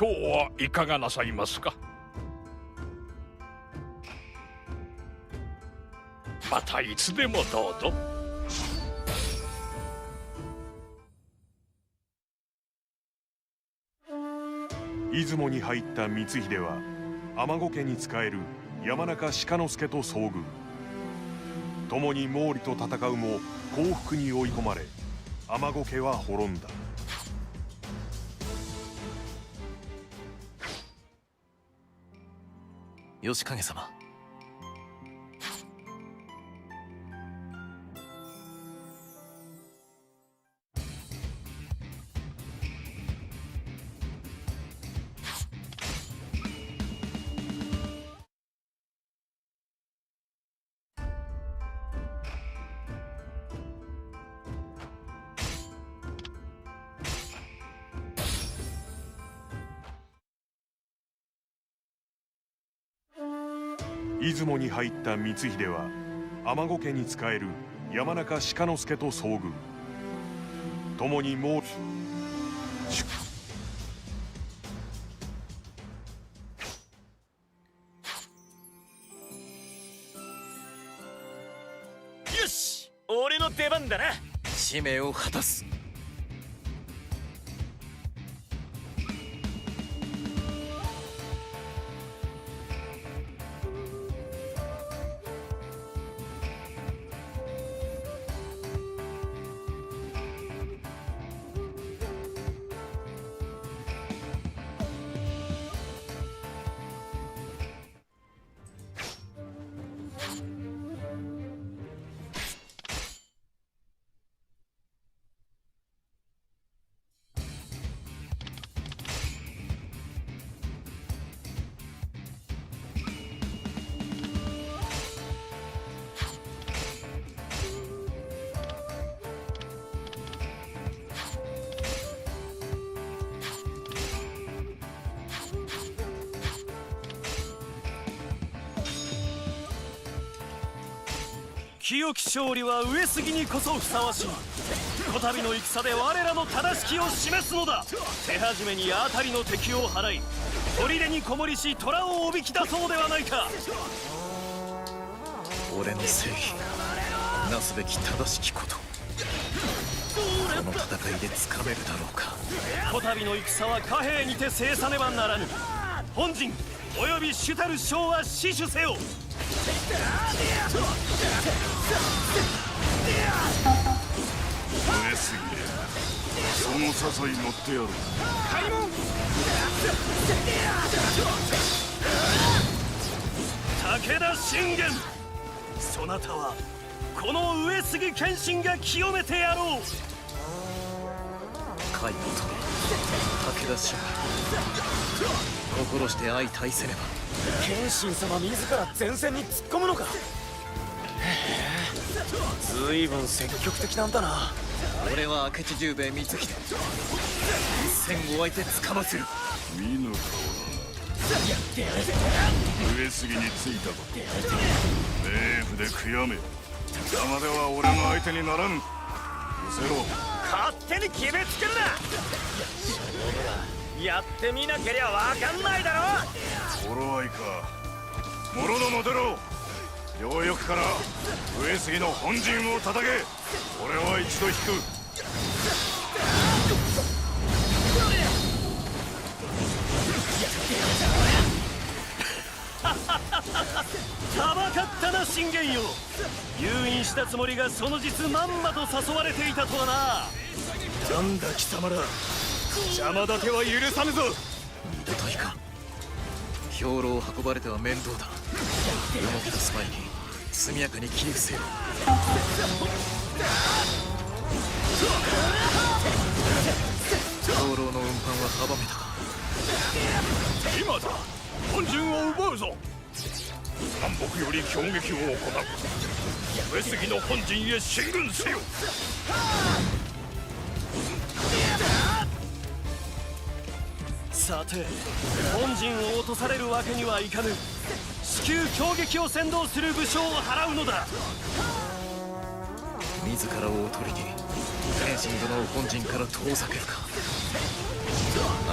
今日はいかがなさいますか？またいつでもどうぞ。出雲に入った光秀は尼子家に仕える山中鹿之助と遭遇。共に毛利と戦うも降伏に追い込まれ、尼子家は滅んだ。義景様、出雲に入った光秀は尼子家に仕える山中鹿之助と遭遇。共に毛利よし、俺の出番だな。使命を果たす。清き勝利は上杉にこそふさわしい。こたびの戦で我らの正しきを示すのだ。手始めに当たりの敵を払い、砦にこもりし虎をおびき出そうではないか。俺の正義、なすべき正しきこと、この戦いでつかめるだろうか。こたびの戦は貨幣にて制さねばならぬ。本陣および主たる将は死守せよ。上杉、その支え乗ってやる。開門。武田信玄、そなたはこの上杉謙信が清めてやろう。甲斐本、武田信玄、心して相対せねば。謙信様自ら前線に突っ込むのか。へえ、ずいぶん積極的なんだな。俺は明智十兵衛光秀、一戦を相手つかませる。見ぬ顔だ。やってやる。上杉についたこと冥府で悔やめ。山では俺の相手にならん。うせろ。勝手に決めつけるな。やってみなけりゃわかんないだろ。頃合いか。諸殿出ろ。両翼から上杉の本陣を叩け。俺は一度引く。たばかったな信玄よ。誘引したつもりがその実まんまと誘われていたとはな。なんだ貴様ら、邪魔立ては許さぬぞ。二度といかん。兵糧を運ばれては面倒だ。動き出す前に速やかに切り伏せよ。兵糧の運搬は阻めたか。今だ、本陣を奪うぞ。南北より攻撃を行う。上杉の本陣へ進軍せよ。さて、本陣を落とされるわけにはいかぬ。至急攻撃を先導する武将を払うのだ。自らをおとりに謙信殿を本陣から遠ざけるか。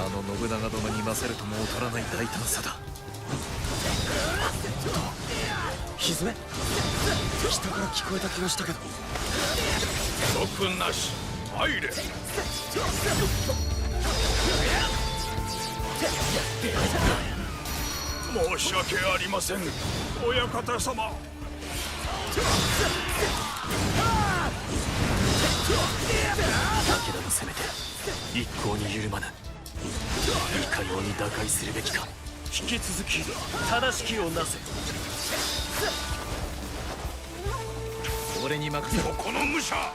の信長殿に勝るとも劣らない大胆さだ。歪め下から聞こえた気がしたけど。毒なし入れ。申し訳ありません親方様。武田の攻めて一向に緩まぬ。いかように打開するべきか。引き続き正しきをなせ。俺に任せろ。この武者わ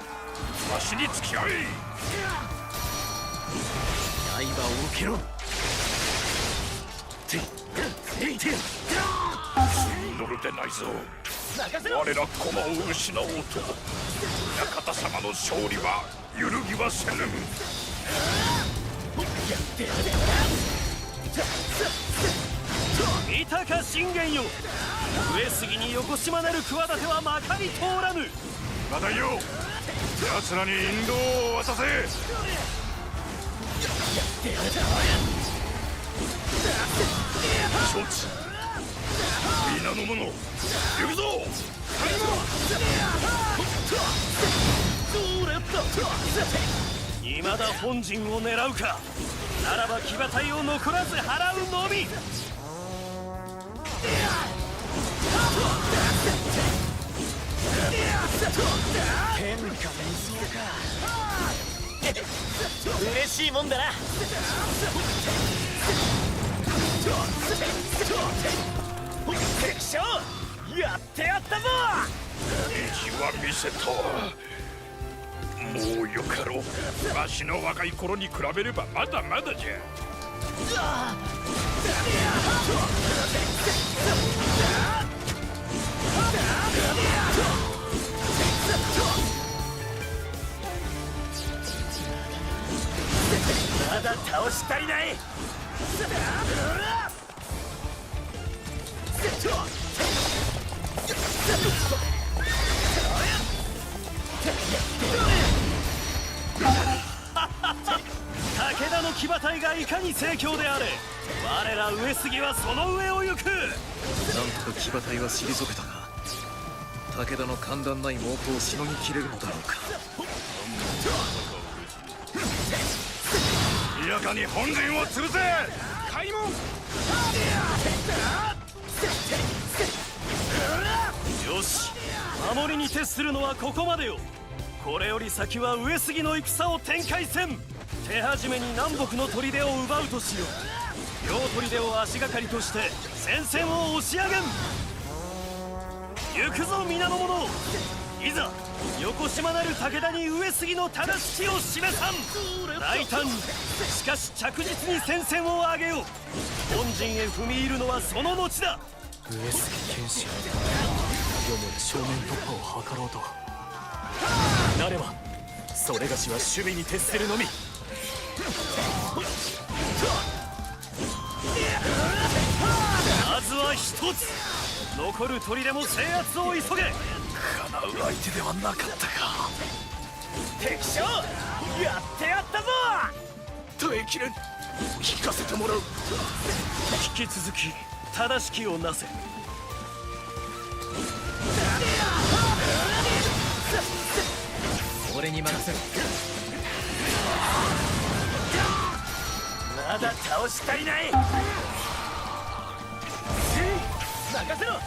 しに付き合い。刃を受けろ。乗るでないぞ。我ら駒を失おうと館様の勝利は揺るぎはせぬ。見たか信玄よ。上杉に横島なる企てはまかり通らぬ。馬大よ、奴らに引導を渡せ。承知。皆の者行くぞ。未だ本陣を狙うか。ならば騎馬隊を残らず払うのみ。天下無双か。嬉しいもんだな。敵将やってやったぞ。意地は見せた。もうよかろう。わしの若い頃に比べればまだまだじゃ。まだ倒し足りない。武田の騎馬隊がいかに盛況であれ、我ら上杉はその上を行く。なんとか騎馬隊は退けたが、武田の簡単ない猛攻をしのぎきれるのだろうか。速やかに本陣を潰せ。開門。よし、守りに徹するのはここまでよ。これより先は上杉の戦を展開せん。手始めに南北の砦を奪うとしよう。両砦を足がかりとして戦線を押し上げん。行くぞ皆の者。いざ横島なる武田に上杉の正しきを示さん。大胆にしかし着実に戦線を上げよう。本陣へ踏み入るのはその後だ。上杉謙信、よもや正面突破を図ろうとなれば、それがしは守備に徹するのみ。まずは一つ、残る砦も制圧を急げ。叶う相手ではなかったか。敵将やってやったぞ。耐えきれん。聞かせてもらう。引き続き正しきをなせ。俺に任せろ。まだ倒し足りない。任せろ。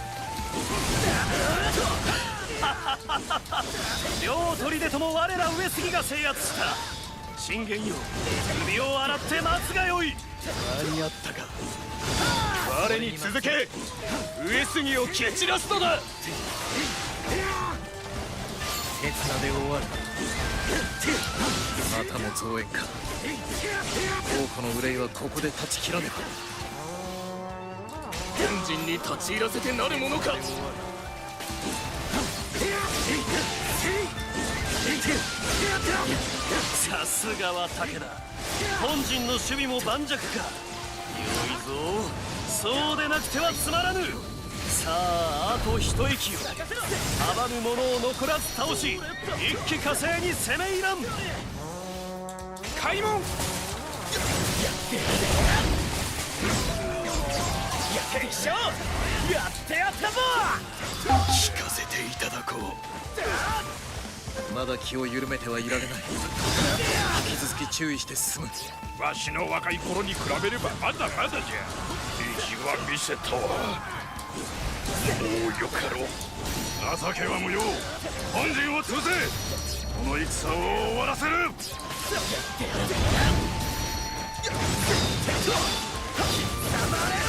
両砦とも我ら上杉が制圧した。信玄よ、首を洗って待つがよい。間に合ったか。我に続け。上杉を蹴散らすのだ。刹那で終わる。またも増援か。王子の憂いはここで断ち切らねば。本陣に立ち入らせてなるものか。さすがは武田。本陣の守備も盤石か。よいぞ。そうでなくてはつまらぬ。さあ、あと一息よ。阻む者を残らず倒し、一気呵成に攻め入らん。開門。しょう。やってやったぞ。聞かせていただこう。まだ気を緩めてはいられない。引き続き注意して進む。わしの若い頃に比べればまだまだじゃ。意地は見せたわ。もうよかろう。情けは無用。本陣を潰せ。この戦を終わらせる。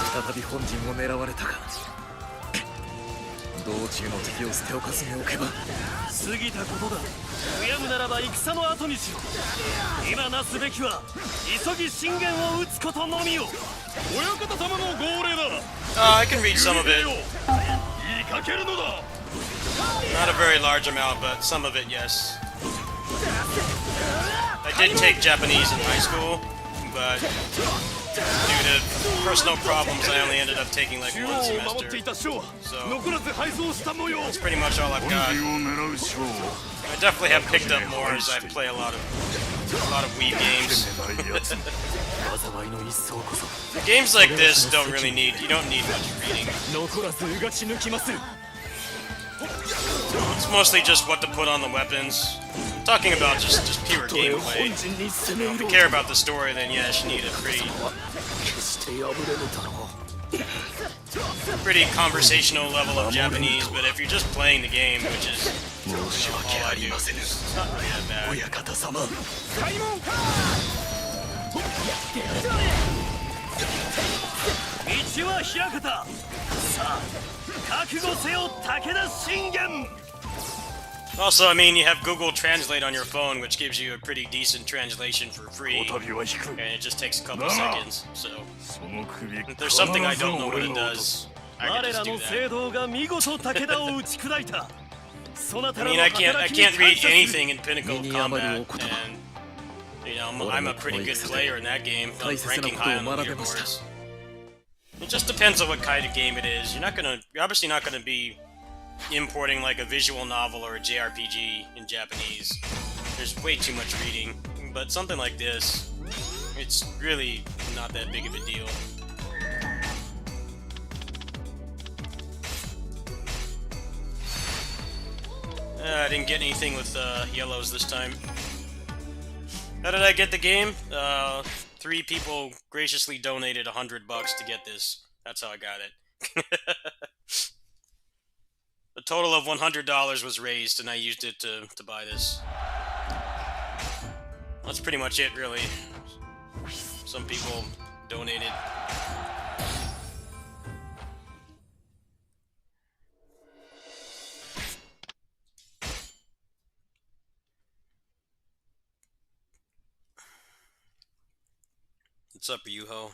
再び本陣を狙われたか。道中の敵を捨ておかずに置けば。過ぎたことだ。悔やむならば戦の後にしろ。今なすべきは急ぎ信玄を討つことのみよ。親方様の号令だ。I can read some of it. 言いかけるのだ。 Not a very large amount, but some of it, yes. I did take Japanese in high school, but due to personal problems, I only ended up taking like one semester. So that's pretty much all I've got. I definitely have picked up more as I play a lot of Wii games. Games like this don't really need, you don't need much reading. It's mostly just what to put on the weapons. I'm talking about just pure gameplay. If you care about the story, then yes, you need a pretty conversational level of Japanese, but if you're just playing the game, which is all I do, it's not really that bad. Also, I mean, you have Google Translate on your phone, which gives you a pretty decent translation for free, and it just takes a couple seconds, so if there's something I don't know what it does, I can just do that. I mean, I can't read anything in Pinnacle Combat, and, you know, I'm a pretty good player in that game, ranking high on the leaderboards. It just depends on what kind of game it is. You're obviously not gonna be importing like a visual novel or a JRPG in Japanese. There's way too much reading, but something like this, it's really not that big of a deal. I didn't get anything with yellows this time. How did I get the game? 3 people graciously donated $100 to get this. That's how I got it. A total of $100 was raised, and I used it to buy this. That's pretty much it, really. Some people donated. What's up, Ryuho?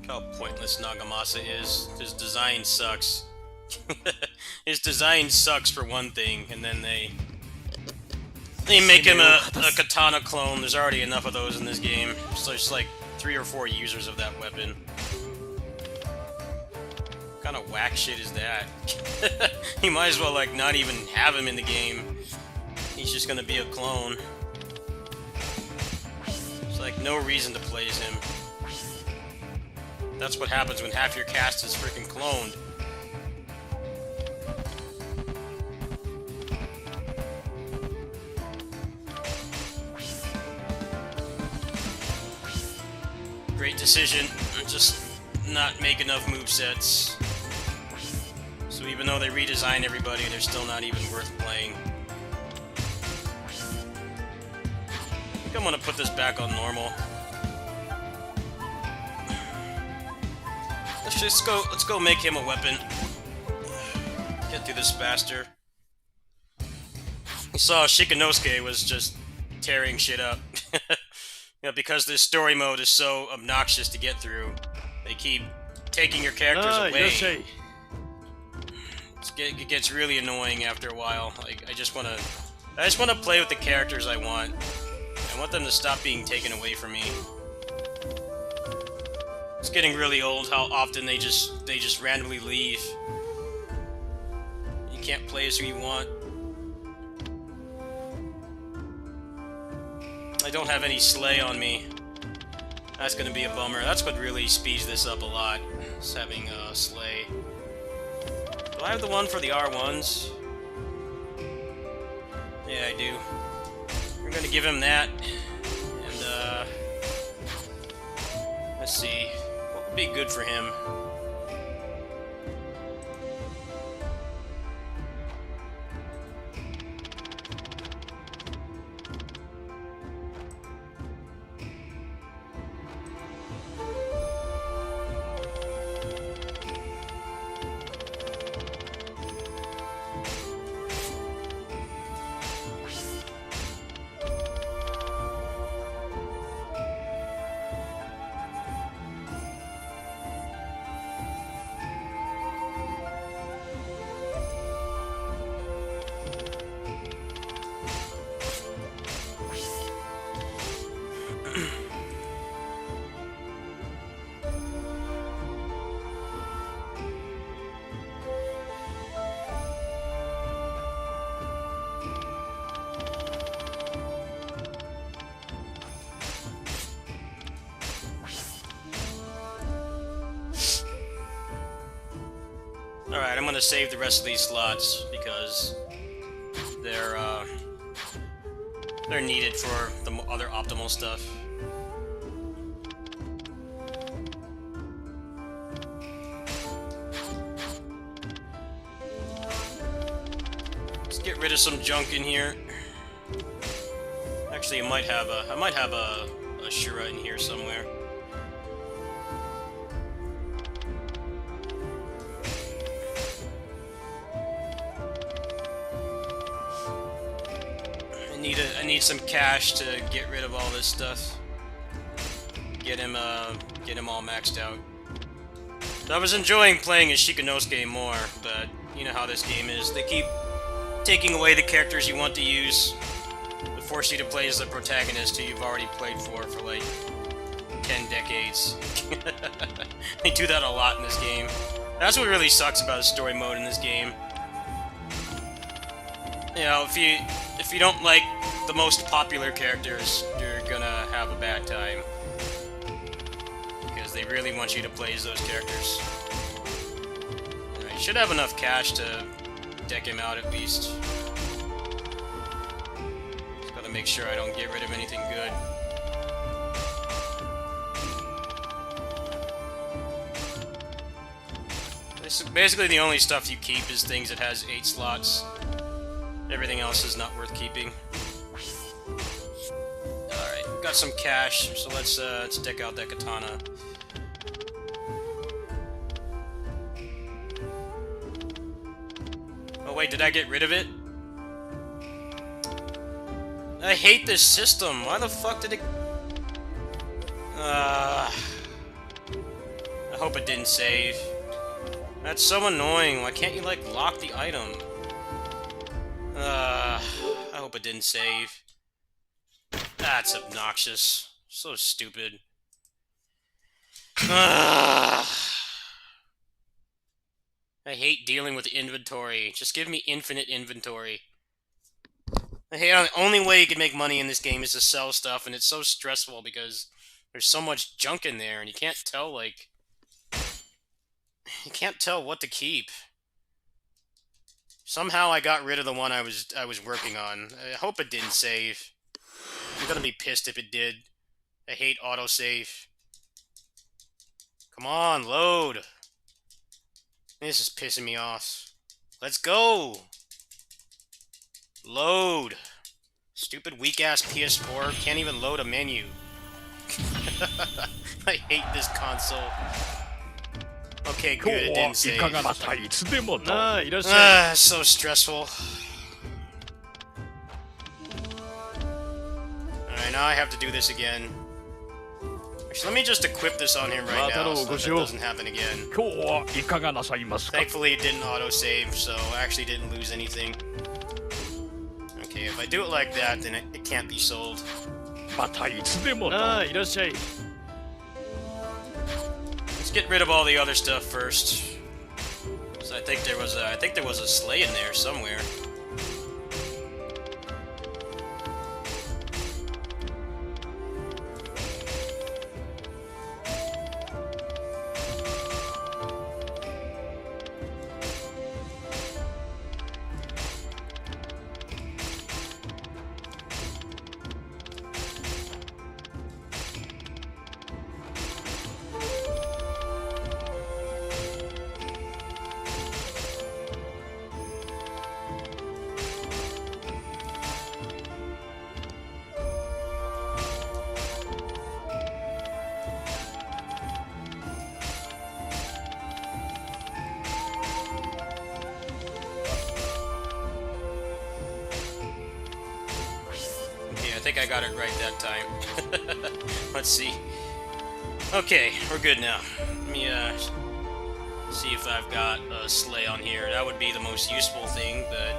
How pointless Nagamasa is. His design sucks. His design sucks for one thing, and then they make him a katana clone. There's already enough of those in this game, so there's like 3 or 4 users of that weapon. What kind of whack shit is that? You might as well like not even have him in the game. He's just gonna be a clone. There's like no reason to play as him. That's what happens when half your cast is freaking cloned. Great decision. Just not make enough movesets. So even though they redesign everybody, they're still not even worth playing. I think I'm gonna put this back on normal. Let's go make him a weapon. Get through this faster. You saw Shikanosuke was just tearing shit up. You know, because this story mode is so obnoxious to get through. They keep taking your characters away. It gets really annoying after a while. Like I just wanna play with the characters I want. I want them to stop being taken away from me. It's getting really old how often they just randomly leave. You can't play as who you want. I don't have any Slay on me. That's gonna be a bummer. That's what really speeds this up a lot, is having Slay. Do I have the one for the R1s? Yeah, I do. We're gonna give him that. And, let's see. What would be good for him? Alright, I'm gonna save the rest of these slots because they're needed for the other optimal stuff. Let's get rid of some junk in here. Actually, I might have a Shura in here somewhere. I need some cash to get rid of all this stuff. Get him all maxed out. So I was enjoying playing as Shikanosuke more, but you know how this game is. They keep taking away the characters you want to use. They force you to play as the protagonist who you've already played for like 10 decades. They do that a lot in this game. That's what really sucks about the story mode in this game. You know, if you don't like the most popular characters, you're gonna have a bad time. Because they really want you to play as those characters. You should have enough cash to deck him out at least. Just gotta make sure I don't get rid of anything good. Basically the only stuff you keep is things that has 8 slots. Everything else is not worth keeping. Alright, got some cash, so let's deck out that katana. Oh wait, did I get rid of it? I hate this system. Why the fuck did it... I hope it didn't save. That's so annoying. Why can't you, like, lock the item? I hope it didn't save. That's obnoxious. So stupid. I hate dealing with inventory. Just give me infinite inventory. I hate the only way you can make money in this game is to sell stuff, and it's so stressful because there's so much junk in there, and you can't tell, like... You can't tell what to keep. Somehow I got rid of the one I was working on. I hope it didn't save. I'm gonna be pissed if it did. I hate autosave. Come on, load. This is pissing me off. Let's go. Load. Stupid weak-ass PS4 can't even load a menu. I hate this console. Okay, good, it didn't save. So stressful. Alright, now I have to do this again. Actually, let me just equip this on him right now so that doesn't happen again. Thankfully, it didn't autosave, so I actually didn't lose anything. Okay, if I do it like that, then it can't be sold. Let's get rid of all the other stuff first. So I think there was a sleigh in there somewhere. think I got it right that time. Let's see. Okay, we're good now. Let me see if I've got a Slay on here. That would be the most useful thing, but...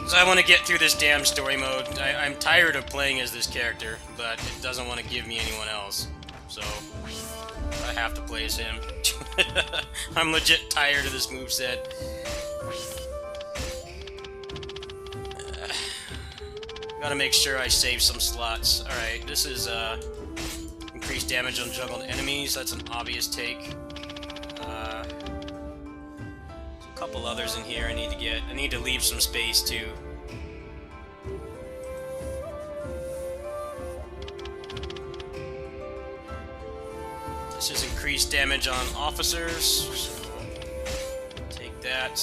So I want to get through this damn story mode. I'm tired of playing as this character, but it doesn't want to give me anyone else. So, I have to play as him. I'm legit tired of this moveset. Gotta make sure I save some slots. Alright, this is increased damage on juggled enemies. That's an obvious take. A couple others in here I need to get. I need to leave some space too. This is increased damage on officers. So take that.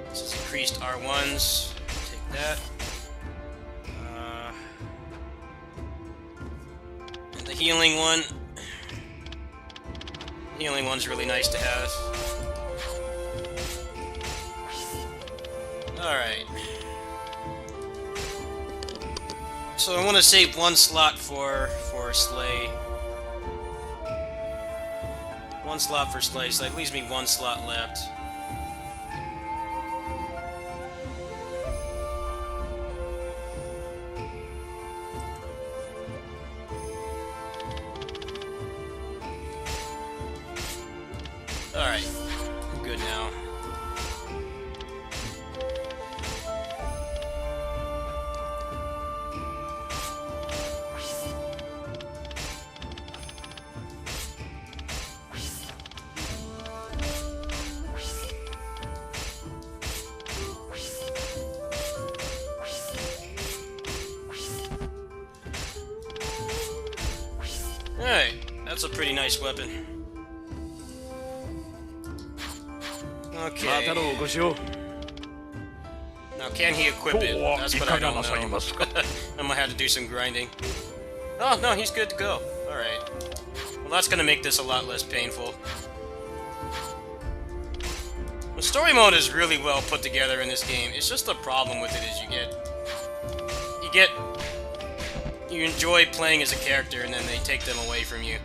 This is increased R1s. Take that. And the healing one. Healing one's really nice to have. Alright. So I want to save one slot for Slay. One slot for Slay, so that leaves me one slot left. Alright, I'm good now. Alright, that's a pretty nice weapon. Okay. Now, can he equip it? That's what I don't know. I might have to do some grinding. Oh, no, he's good to go. Alright. Well, that's gonna make this a lot less painful. The story mode is really well put together in this game. It's just the problem with it is you enjoy playing as a character and then they take them away from you.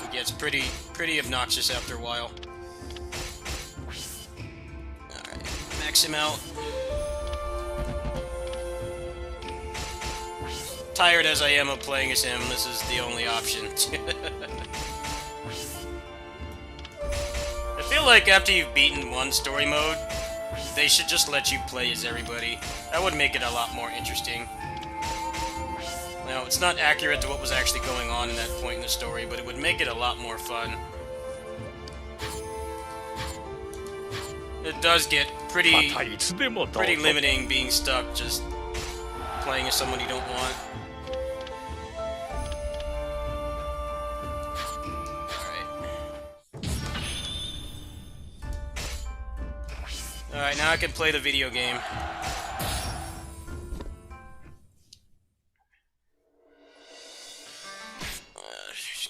It gets pretty obnoxious after a while. Alright, max him out. Tired as I am of playing as him, this is the only option. I feel like after you've beaten one story mode, they should just let you play as everybody. That would make it a lot more interesting. Now, it's not accurate to what was actually going on in that point in the story, but it would make it a lot more fun. It does get pretty limiting being stuck just playing as someone you don't want. Alright, now I can play the video game.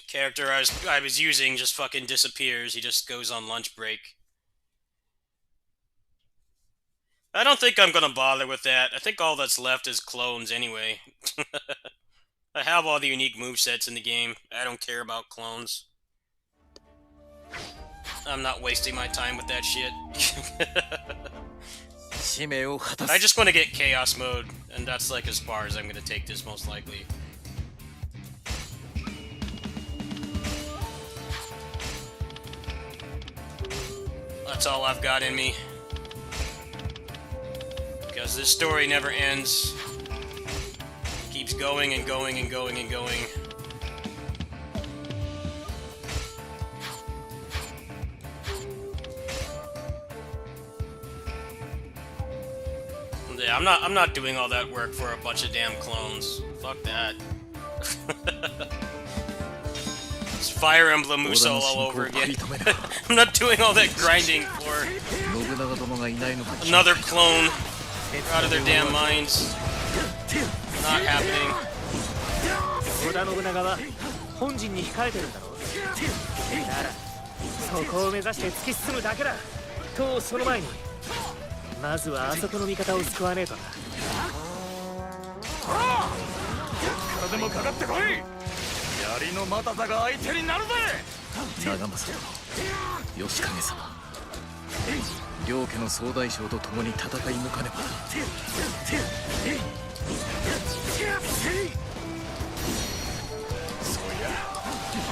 Character I was using just fucking disappears. He just goes on lunch break. I don't think I'm gonna bother with that. I think all that's left is clones anyway. I have all the unique movesets in the game. I don't care about clones. I'm not wasting my time with that shit. I just want to get Chaos Mode, and that's like as far as I'm gonna take this most likely. That's all I've got in me. Because this story never ends. It keeps going and going and going and going. Yeah, I'm not doing all that work for a bunch of damn clones. Fuck that. It's Fire Emblem Musou all over again. I'm not doing all that grinding for another clone. They're out of their damn minds. Not happening. とその前にまずはあそこの味方を救わねえとな。体でもかかってこい。槍の又田が相手になるぜ。長政殿、義景様、両家の総大将と共に戦い抜かねばな。そういや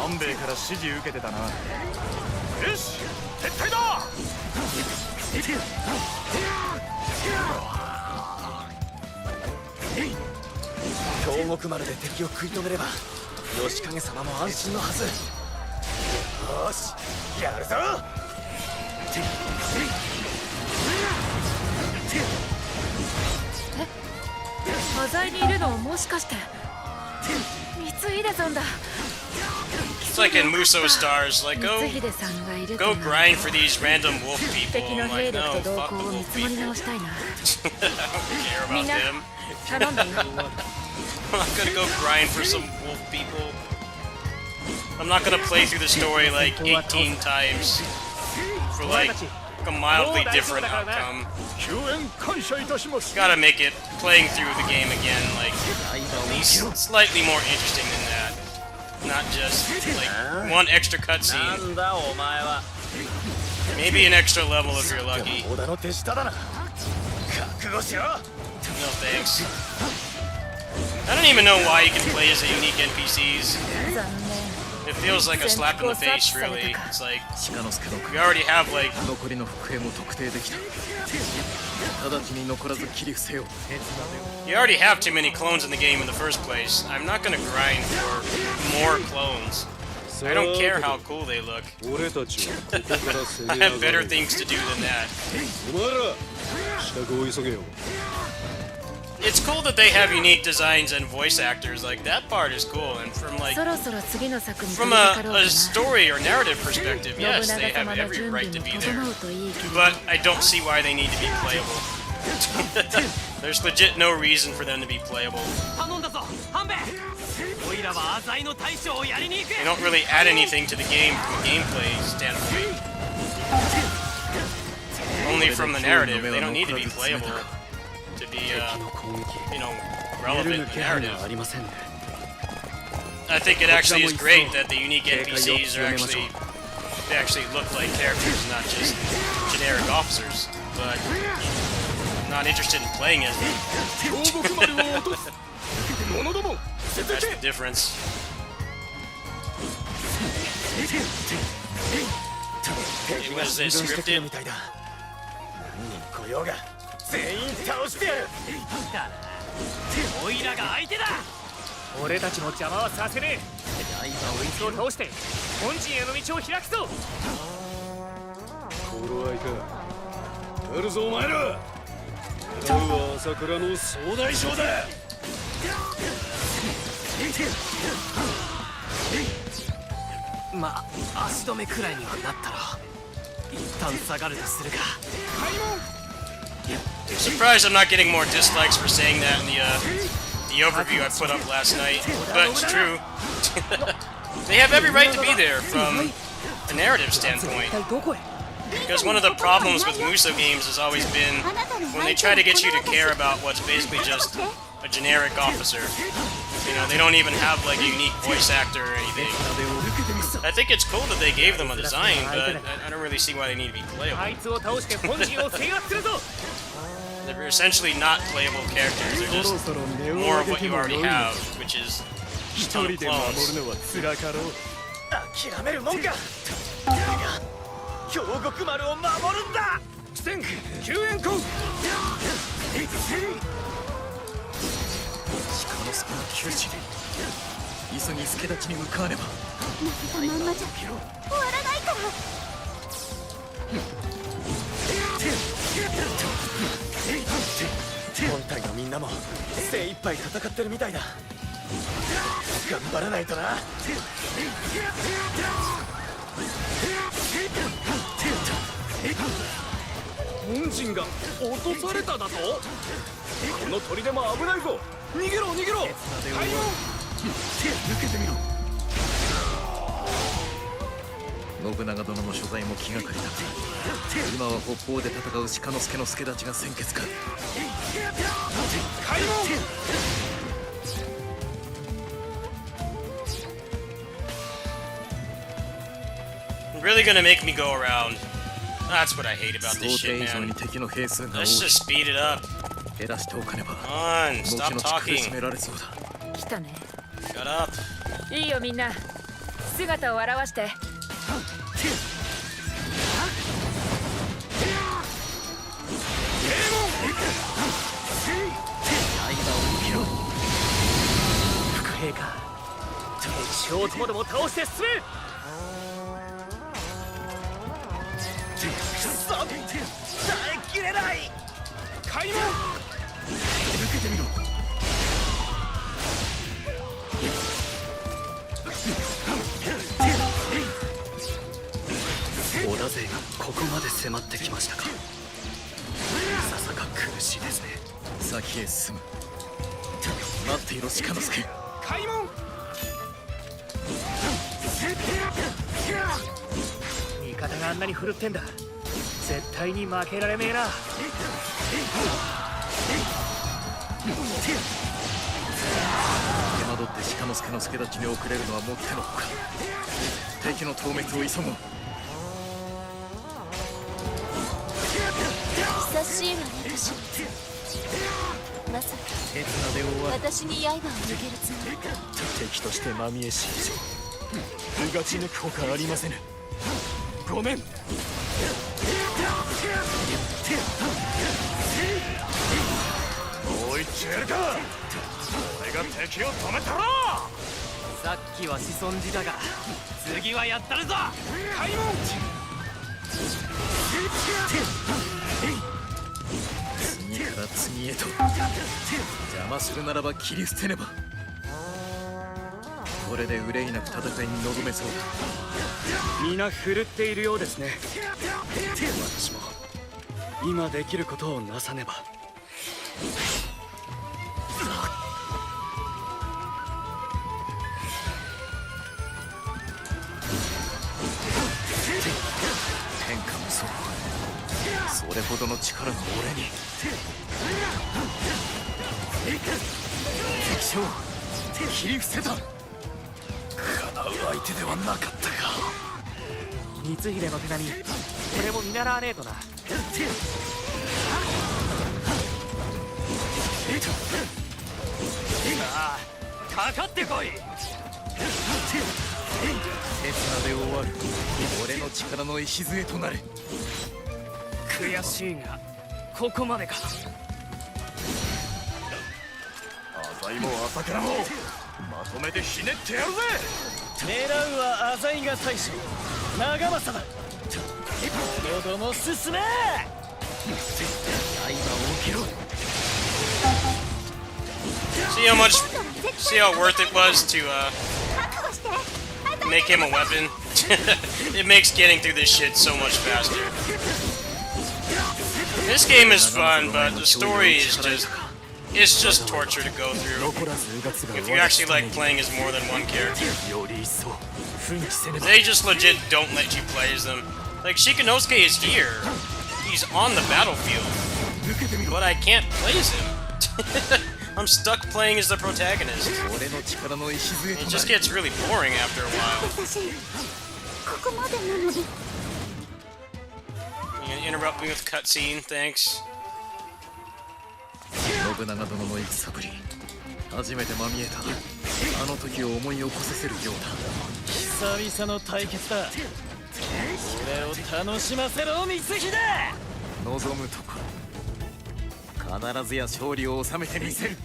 安兵衛から指示受けてたな。よし、撤退だ。京極丸で敵を食い止めれば義景様も安心のはず。よし、やるぞ。端材にいるのもしかして光秀さんだ。 It's like in Musou stars, like go 光秀さんがいると go grind for these random wolf people. 敵の I'm 兵 like, 力 no, と動 fuck 向 the を見 wolf 積もり people. 直したいな。 I don't care み about んな them. 頼んだよ。 I'm not gonna go grind for some wolf people. I'm not gonna play through the story like 18 times for like a mildly different outcome. 救援感謝いたします。 Gotta make it playing through the game again like at least slightly more interesting than that. Not just like one extra cutscene. なんだお前は。 Maybe an extra level if you're lucky. 織田の手下だな。覚悟しろ。 No thanks. I don't even know why you can play as the unique NPCs. 残念。 It feels like a slap in the face, really. It's like 鹿之助の we already have like 残りの伏兵も特定できた。直ちに残らず切り伏せよう。 you already have too many clones in the game in the first place. I'm not gonna grind for more clones. I don't care how cool they look. 俺たちはここから攻 I め have better things to do than that. お前ら支度を急げよ。 It's cool that they have unique designs and voice actors. Like that part is cool. And from like そろそろ次の作に取 from り掛かろうか a な。 story or narrative perspective, 信 yes, 長 they have 様の every 準備 right に to be 整 there. うといいけど。 But I don't see why they need to be playable. There's legit no reason for them to be playable. 頼んだぞ、半兵衛。おいらは浅井の大将をやりに行く。 They don't really add anything to the game from a gameplay standpoint. Only from the narrative. They don't need to be playable to be, you know, relevant in the narrative. ありませんね。 I think it actually is great that the unique NPCs are actually they actually look like characters, not just generic officers. But I'm not interested in playing as them. 京極丸を落とす。者ども、 That's the difference. Hey, what is this? してくる Scripted? みたいだ。何人来ようが全員倒してやる。だな。おいらが相手だ。俺たちの邪魔はさせねえ。刃を一を倒して本陣への道を開くぞ。頃合いか。来るぞお前ら。狙うは朝倉の総大将だ。まあ足止めくらいにはなったろ。一旦下がるとするか。 Surprised I'm not getting more dislikes for saying that in the overview I put up last night, but it's true. They have every right to be there from a narrative standpoint. どこへ。 Because one of the problems with Musou games has always been when they try to get you to care about what's basically just a generic officer. You know, they don't even have like a unique voice actor or anything. I think it's cool that they gave them a design, but I don't really see why they need to be あ playable. いつを倒して本陣を制圧するぞ。 They're essentially not playable characters. They're just more of what you already have, which is a ton of clones. のは辛かろう。諦めるもんか。だが京極丸を守るんだ。戦救援行。鹿之助の窮地急ぎ助立ちに向かわねば。まんまじゃ終わらないから。本体のみんなも精一杯戦ってるみたいだ。頑張らないとな。本陣が落とされただと。この砦も危ないぞ。逃げろ逃げろ。開門。抜けてみろ。信長殿の所在も気がかりだ。今は北方で戦う鹿之助の助太刀が先決か。開門 Really gonna make me go around. That's what I hate about this 想定 shit, 以上に man. 敵の兵数が多い。 Let's just speed it up. 減らしておかねば Come on, 後 stop 々苦し talking. められそうだ。来たね。 Shut up. いいよみんな、姿を現して。副兵か。敵将ともども倒して進め。くそ、耐えきれない。開門 受けてみろ。織田勢がここまで迫ってきましたか。ささか苦しいですね。先へ進む。待っていろ鹿之助。開門 味方があんなに振るってんだ。絶対に負けられねえな。手間取って鹿之助の助太刀に遅れるのはもってのほか。敵の討滅を急ごう。久しいわ私。まさか手綱で終わる。私に刃を向けるつもりか。敵として真見えし以上うがち抜くほかありませぬ。ごめん。もう一丁やるか。俺が敵を止めたろ。さっきは子孫児だが次はやったるぞ。開門次から次へと邪魔するならば切り捨てねば。これで憂いなく戦いに臨めそうだ。皆振るっているようですね。私も今できることをなさねば。天下無双、それほどの力が俺に。敵将切り伏せた。かなう相手ではなかったか。光秀の手並み、これも見習わねえとな。さあ、かかってこい。手綱で終わる。俺の力の礎となれ。悔しいがここまでか。浅井も朝倉もまとめてひねってやるぜ。狙うは浅井が大将長政だ。ども進め。See how worth it was to 覚悟して。 make him a weapon? It makes getting through this shit so much faster. This game is fun, but the story is it's just torture to go through. If you actually like playing as more than one character. They just legit don't let you play as them. Like, Shikanosuke is here. He's on the battlefield. But I can't play as him. I'm stuck playing as the protagonist. It just gets really boring after a while. 私ここまでなのに。 You gonna interrupt me with cutscene, thanks. 信長殿の戦ぶり、初めて真見えた。あの時を思い起こさせるようだ。久々の対決だ。俺を楽しませろ光秀。望むところ、必ずや勝利を収めてみせる。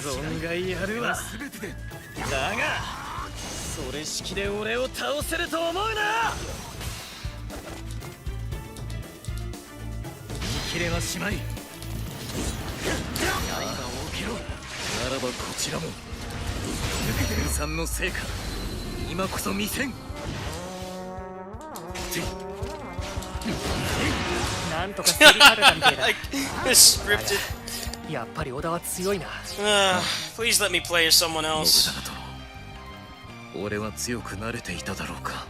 存外やるわ。だがそれ式で俺を倒せると思うな。見切れはしまい。刃を受けろ。ならばこちらも天さんの成果、今こそ見せん。なんとかすりかけたみたいだ。 Like, scripted. やっぱり小田は強いな。Please let me play as someone 信 else. 長殿、俺は強くなれていただろうか。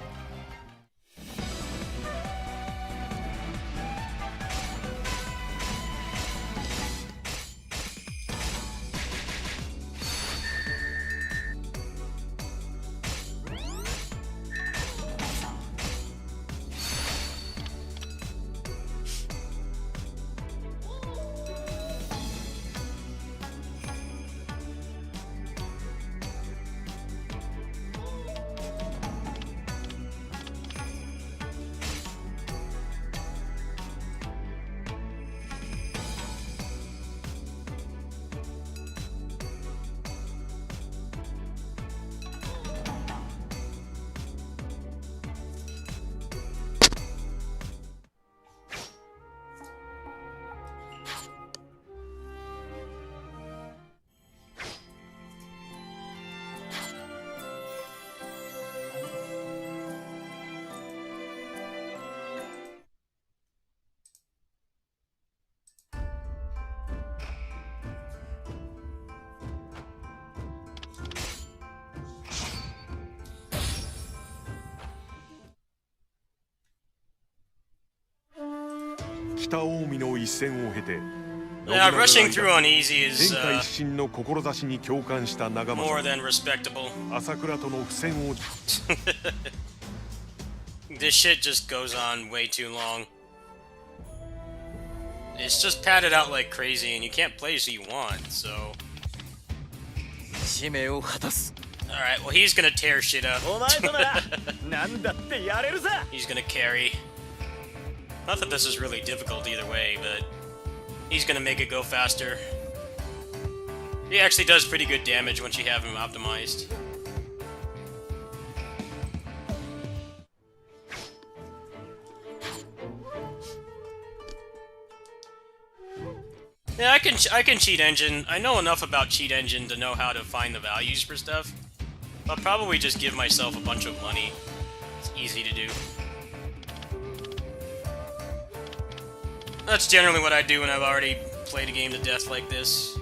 北近江の一戦を経て、 Yeah, rushing through on easy 天 is 下一心の志に共感した長 more 政 than respectable. 朝倉との不戦を This shit just goes on way too long. It's just padded out like crazy, and you can't play as you want, so... 使命を果たす。 Alright, well, he's gonna tear shit up. お前とならなんだってやれるさ。 He's gonna carry. Not that this is really difficult either way, but... He's gonna make it go faster. He actually does pretty good damage once you have him optimized. Yeah, I can cheat engine. I know enough about cheat engine to know how to find the values for stuff. I'll probably just give myself a bunch of money. It's easy to do. That's generally what I do when I've already played a game to death like this.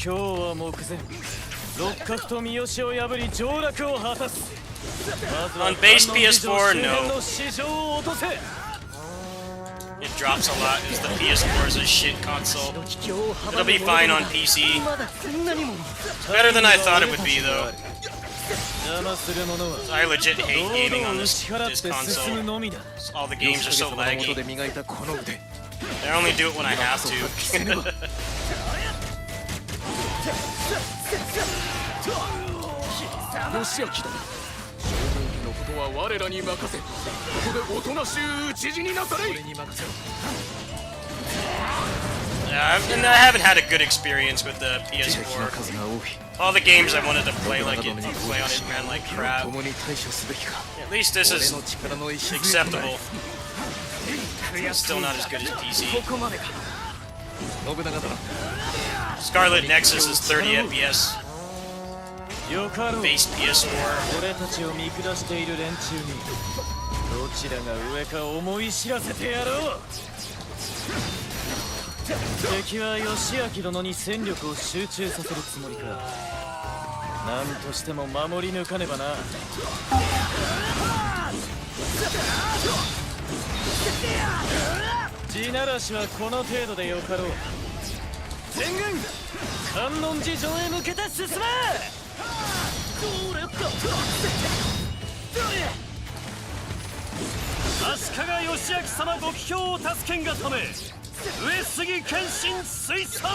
今日は目前、六角と三好を破り上洛を果たす。まずは On base 観音寺城 PS4, 周辺 no. の市場を落とせ。 It drops a lot because the PS4 is a shit console. It'll be fine on PC. まだそんなにも Better than I thought it would be, though. 邪魔する者は I legit hate gaming 堂 on 々打 this ち払って進 console. むのみだ。 All the games are so 様の下 laggy. で磨いたこの腕。 I only do it when I have to. 義明だ。将軍家のことは我らに任せ。ここでおとなしゅう討ち死になされい。俺に任せろ。 Yeah, and I haven't had a good experience with the 敵の PS4. 数が多い。 All the games I wanted to play like it, play on it ran like crap. 共に対処すべきか。 At least this 俺 is の力の礎 acceptable. Still not as good as PC. ここまでか。信長殿。 Scarlet Nexus is 30 FPS. よかろう。 Base PS4. 俺たちを見下している連中にどちらが上か思い知らせてやろう。敵は義明殿に戦力を集中させるつもりか。何としても守り抜かねばな。地ならしはこの程度でよかろう。全軍観音寺城へ向けて進め。足利義明様ご起兵を助けんがため上杉謙信推参。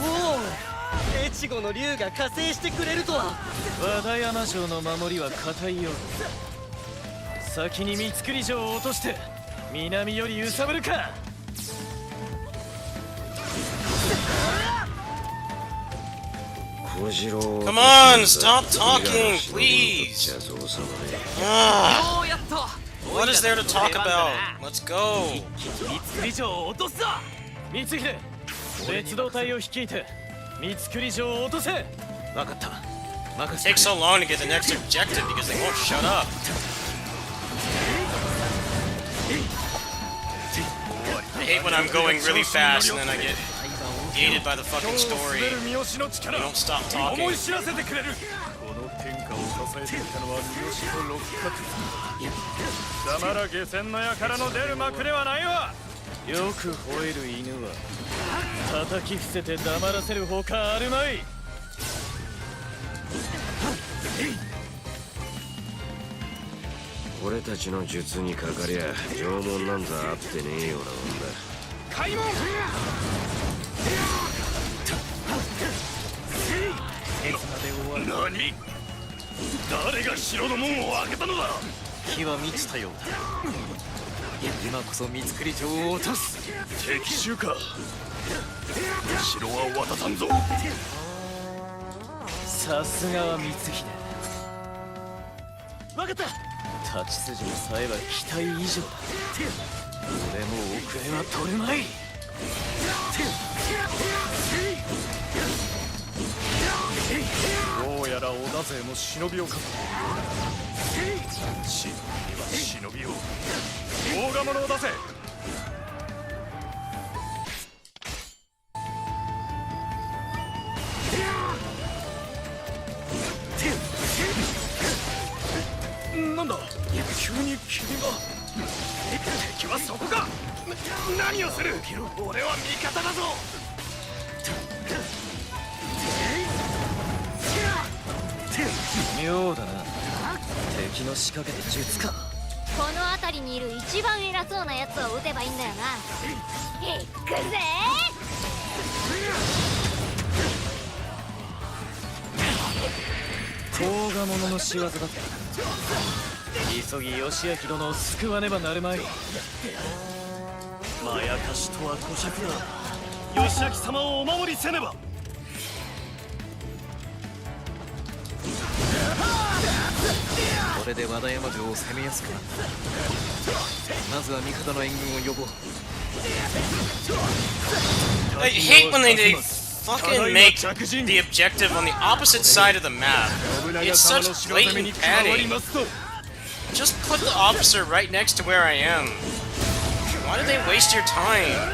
おお越後の竜が加勢してくれるとは。和田山城の守りは固いようだ。先に三造城を落として南より揺さぶるか。Come on, stop talking, please. Ah, what is there to talk about? Let's go. 三造城を落とすぞ。光秀、別動隊を率いて三造城を落とせ。分かった。 It takes so long to get the next objective because they won't shut up. I hate when I'm going really fast and then I get gated by the fucking story. You don't stop talking. この天下を支えてきたのは三好と六角。貴様ら下船の輩の出る幕ではないわ。よく吠える犬は叩き伏せて黙らせるほかあるまい。俺たちの術にかかりゃ縄文なんざあってねえようなもんだ。開門。何？誰が城の門を開けたのだ。火は満ちたようだ。今こそ三造城を落とす。敵襲か。城は渡さんぞ。さすがは光秀。分かった。立ち筋もさえば期待以上だ。俺も遅れは取るまい。どうやら織田勢も忍びをかけ忍びを大賀者を出せ。なんだ急に君が。敵はそこか。何をする。俺は味方だぞ。妙だな。敵の仕掛けて術か。この辺りにいる一番偉そうなやつを撃てばいいんだよな。いくぜ。甲賀者の仕業だった。急ぎ義明殿を救わねばなるまい。まやかしとは小尺だ。義明様をお守りせねば。これで和田山城を攻めやすくなった。まずは味方の援軍を呼ぼう。 I hate when they fucking make the objective on the opposite side of the map. It's such blatant padding. Just put the officer right next to where I am. Why do they waste your time?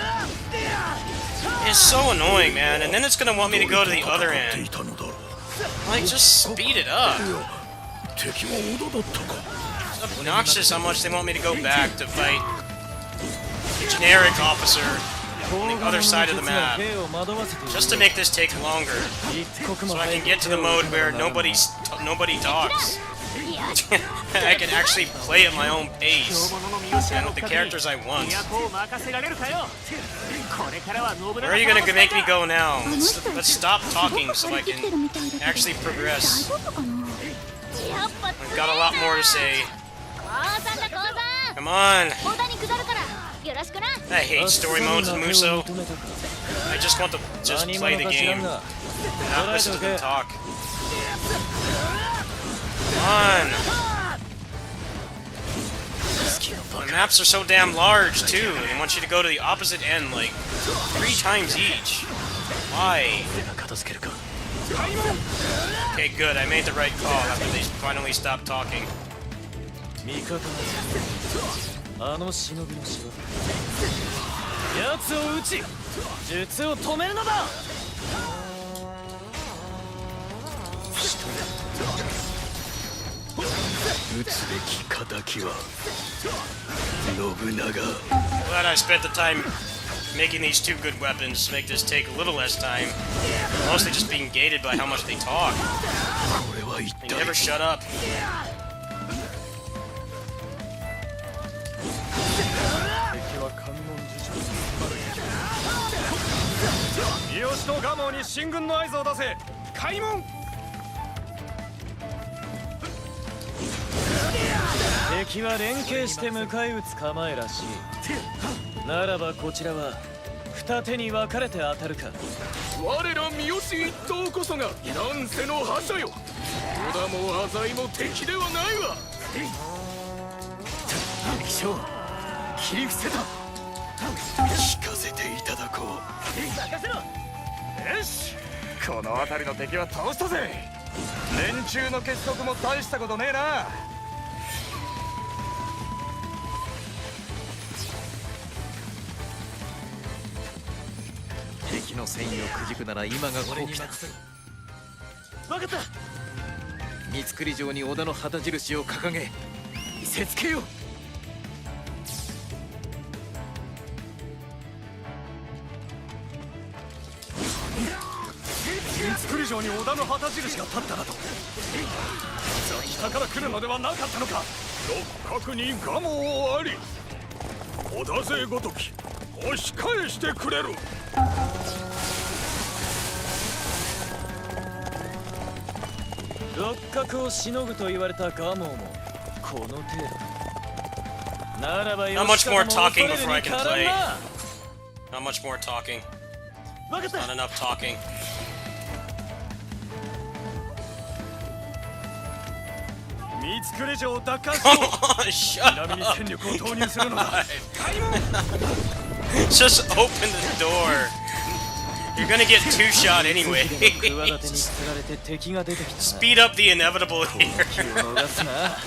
It's so annoying, man. And then it's gonna want me to go to the other end. Like, just speed it up. It's obnoxious how much they want me to go back to fight the generic officer on the other side of the map, just to make this take longer, so I can get to the mode where nobody talks. I can actually play at my own pace and with the characters I want. Where are you gonna make me go now? Let's stop talking so I can actually progress. I've got a lot more to say. Come on! I hate story modes in Musou. I just want to just play the game, not listen to them talk. Come on! The maps are so damn large too. They want you to go to the opposite end like 3 times each. Why? Okay, good. I made the right call after they finally stopped talking. あの忍びの仕業。奴を撃ち術を止めるのだ。撃つべき仇は信長。 Glad I spent the time making these 2 good weapons to make this take a little less time. Mostly just being gated by how much they talk. They never shut up. 三好と蒲生に進軍の合図を出せ。開門。敵は連携して迎え撃つ構えらしい。ならばこちらは二手に分かれて当たるか。我ら三好一党こそが乱世の覇者よ。織田も浅井も敵ではないわ。敵将切り伏せた。聞かせていただこう。任せろ。よし、この辺りの敵は倒したぜ。連中の結束も大したことねえな。敵の戦意をくじくなら今が好機だ。分かった。三造城に織田の旗印を掲げ見せつけよう。三造城に織田の旗印が立ったなと。北から来るのではなかったのか。六角に蒲生あり。織田勢ごとき押し返してくれる。六角をしのぐと言われた蒲生もこの程度ならば。 Not much more talking before I can play. Not much more talking. Not enough talking. 三造城を奪還しろ。 Shut 南に up. 戦力を投入するのだ。 Just open the door. You're gonna get two-shot anyway. 企てにつられて敵が出てきた。 Speed up the inevitable here. 気を逃すな。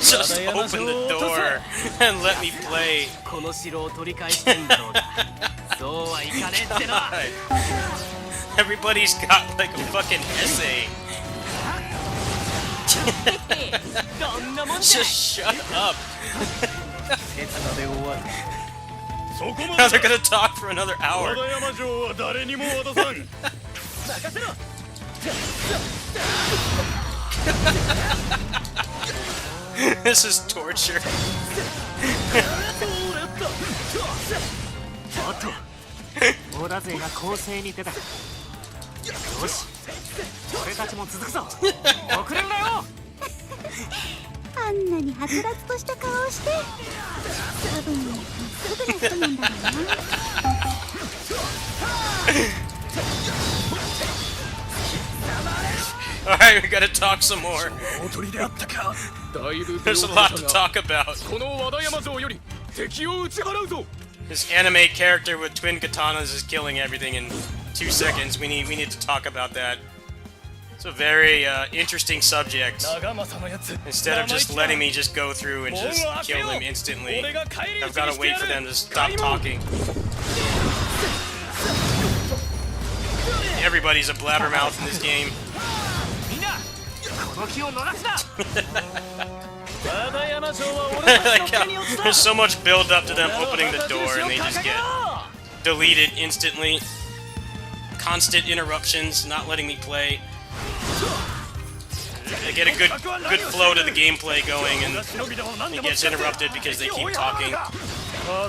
Just open the door and let me play. この城を取り返したいんだろうがそうはいかねえってな。 Everybody's got like a fucking essay. どんなもんじゃ。 Just shut up. 刹那で終わる。そこま Now で they're gonna talk for another 和 hour. 田山城は誰にも渡さん。任せろ。 This is torture. おっと織田勢が攻勢に出た。よし俺たちも続くぞ。遅れるなよ。あんなにはつらつとした顔をして多分まっすぐな人なんだろうな。 Alright, we gotta talk some more. 大鳥であったか。だいぶ There's a lot to talk about. この和田山城より敵を打ち払うぞ。 This anime character with twin katanas is killing everything in 2 seconds. We need to talk about that. It's a very interesting subject. 長政のやつ。 Instead of just letting me just go through and just kill them instantly, I've got to wait for them to stop talking. Everybody's a blabbermouth in this game. みんなこの気を逃すな。 和田山城は俺た Like ちの how 手に落ちた。 there's so much build up to them opening the door and they just get deleted instantly. Constant interruptions, not letting me play. I get a good flow to the gameplay going and it gets interrupted because they keep talking. I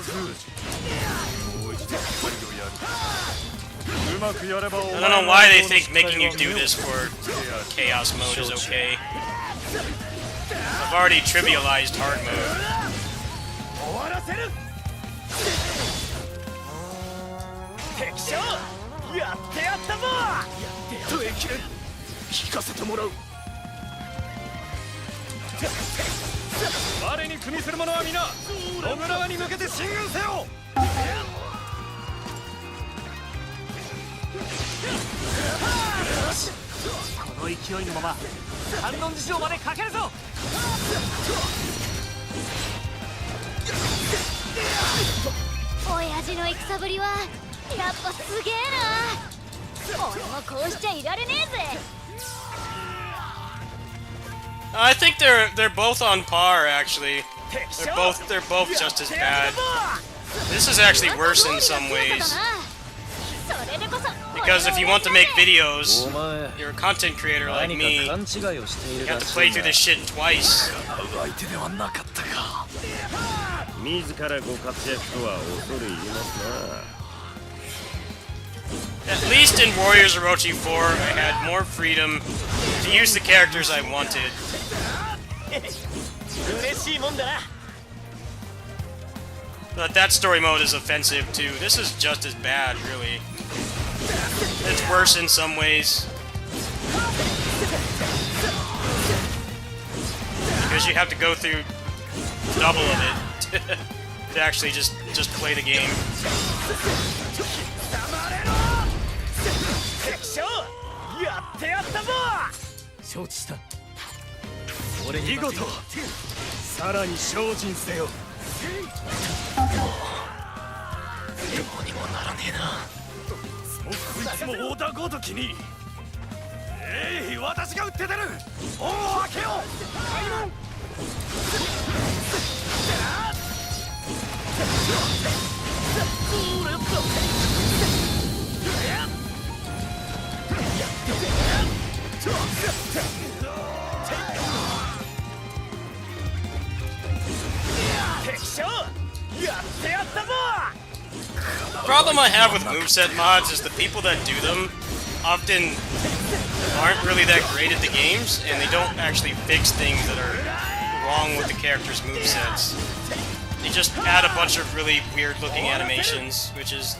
don't know why they think making you do this for chaos mode is okay. I've already trivialized hard mode. 終わらせる。敵将やってやったぞ。敵聞かせてもらう。我に組みする者は皆信長に向けて進軍せよ。この勢いのまま観音寺城まで駆けるぞ。親父の戦ぶりはやっぱすげえな。俺もこうしちゃいられねえぜ。 I think they're both on par actually. They're both just as bad. This is actually worse in some ways. Because if you want to make videos, you're a content creator like me, you have to play through this shit twice. 自らご活躍とは恐れ入りますな。At least in Warriors Orochi 4, I had more freedom to use the characters I wanted. But that story mode is offensive too. This is just as bad, really. It's worse in some ways. Because you have to go through double of it to actually just play the game. The problem I have with moveset mods is the people that do them often aren't really that great at the games, and they don't actually fix things that are wrong with the characters' movesets. They just add a bunch of really weird-looking animations, which is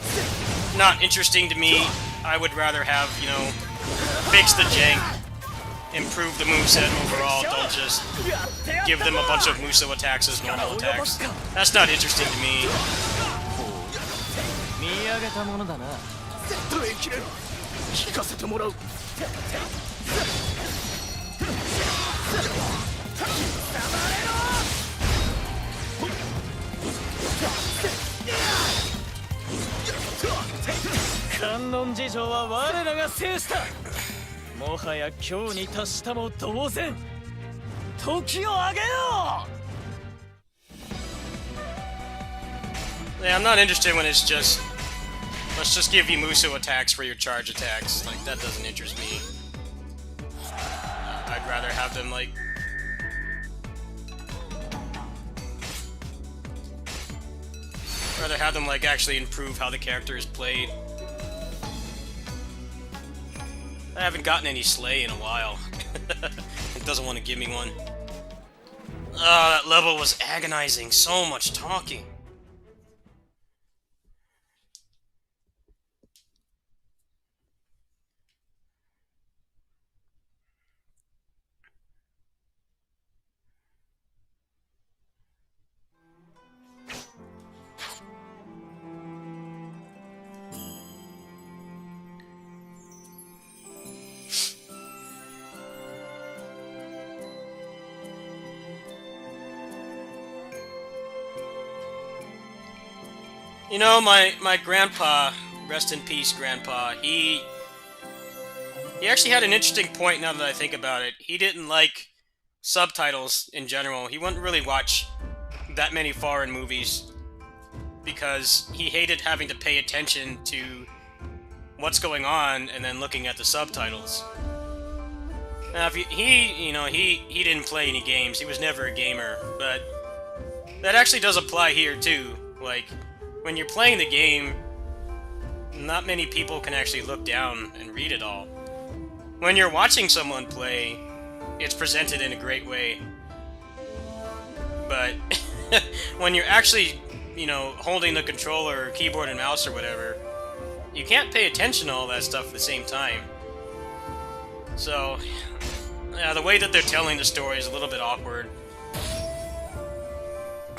not interesting to me. I would rather have, you know, fix the jank, improve the moveset overall, don't just give them a bunch of Musou attacks as normal attacks. That's not interesting to me. Yeah, I'm not interested when it's just, let's just give you Musou attacks for your charge attacks. Like, that doesn't interest me. I'd rather have them, like... actually improve how the character is played. I haven't gotten any Slay in a while. It doesn't want to give me one. That level was agonizing. So much talking. You know, my grandpa, rest in peace, grandpa, he actually had an interesting point now that I think about it. He didn't like subtitles in general. He wouldn't really watch that many foreign movies because he hated having to pay attention to what's going on and then looking at the subtitles. Now, if he didn't play any games. He was never a gamer, but that actually does apply here too. Like, when you're playing the game, not many people can actually look down and read it all. When you're watching someone play, it's presented in a great way. But when you're actually, you know, holding the controller or keyboard and mouse or whatever, you can't pay attention to all that stuff at the same time. So, yeah, the way that they're telling the story is a little bit awkward.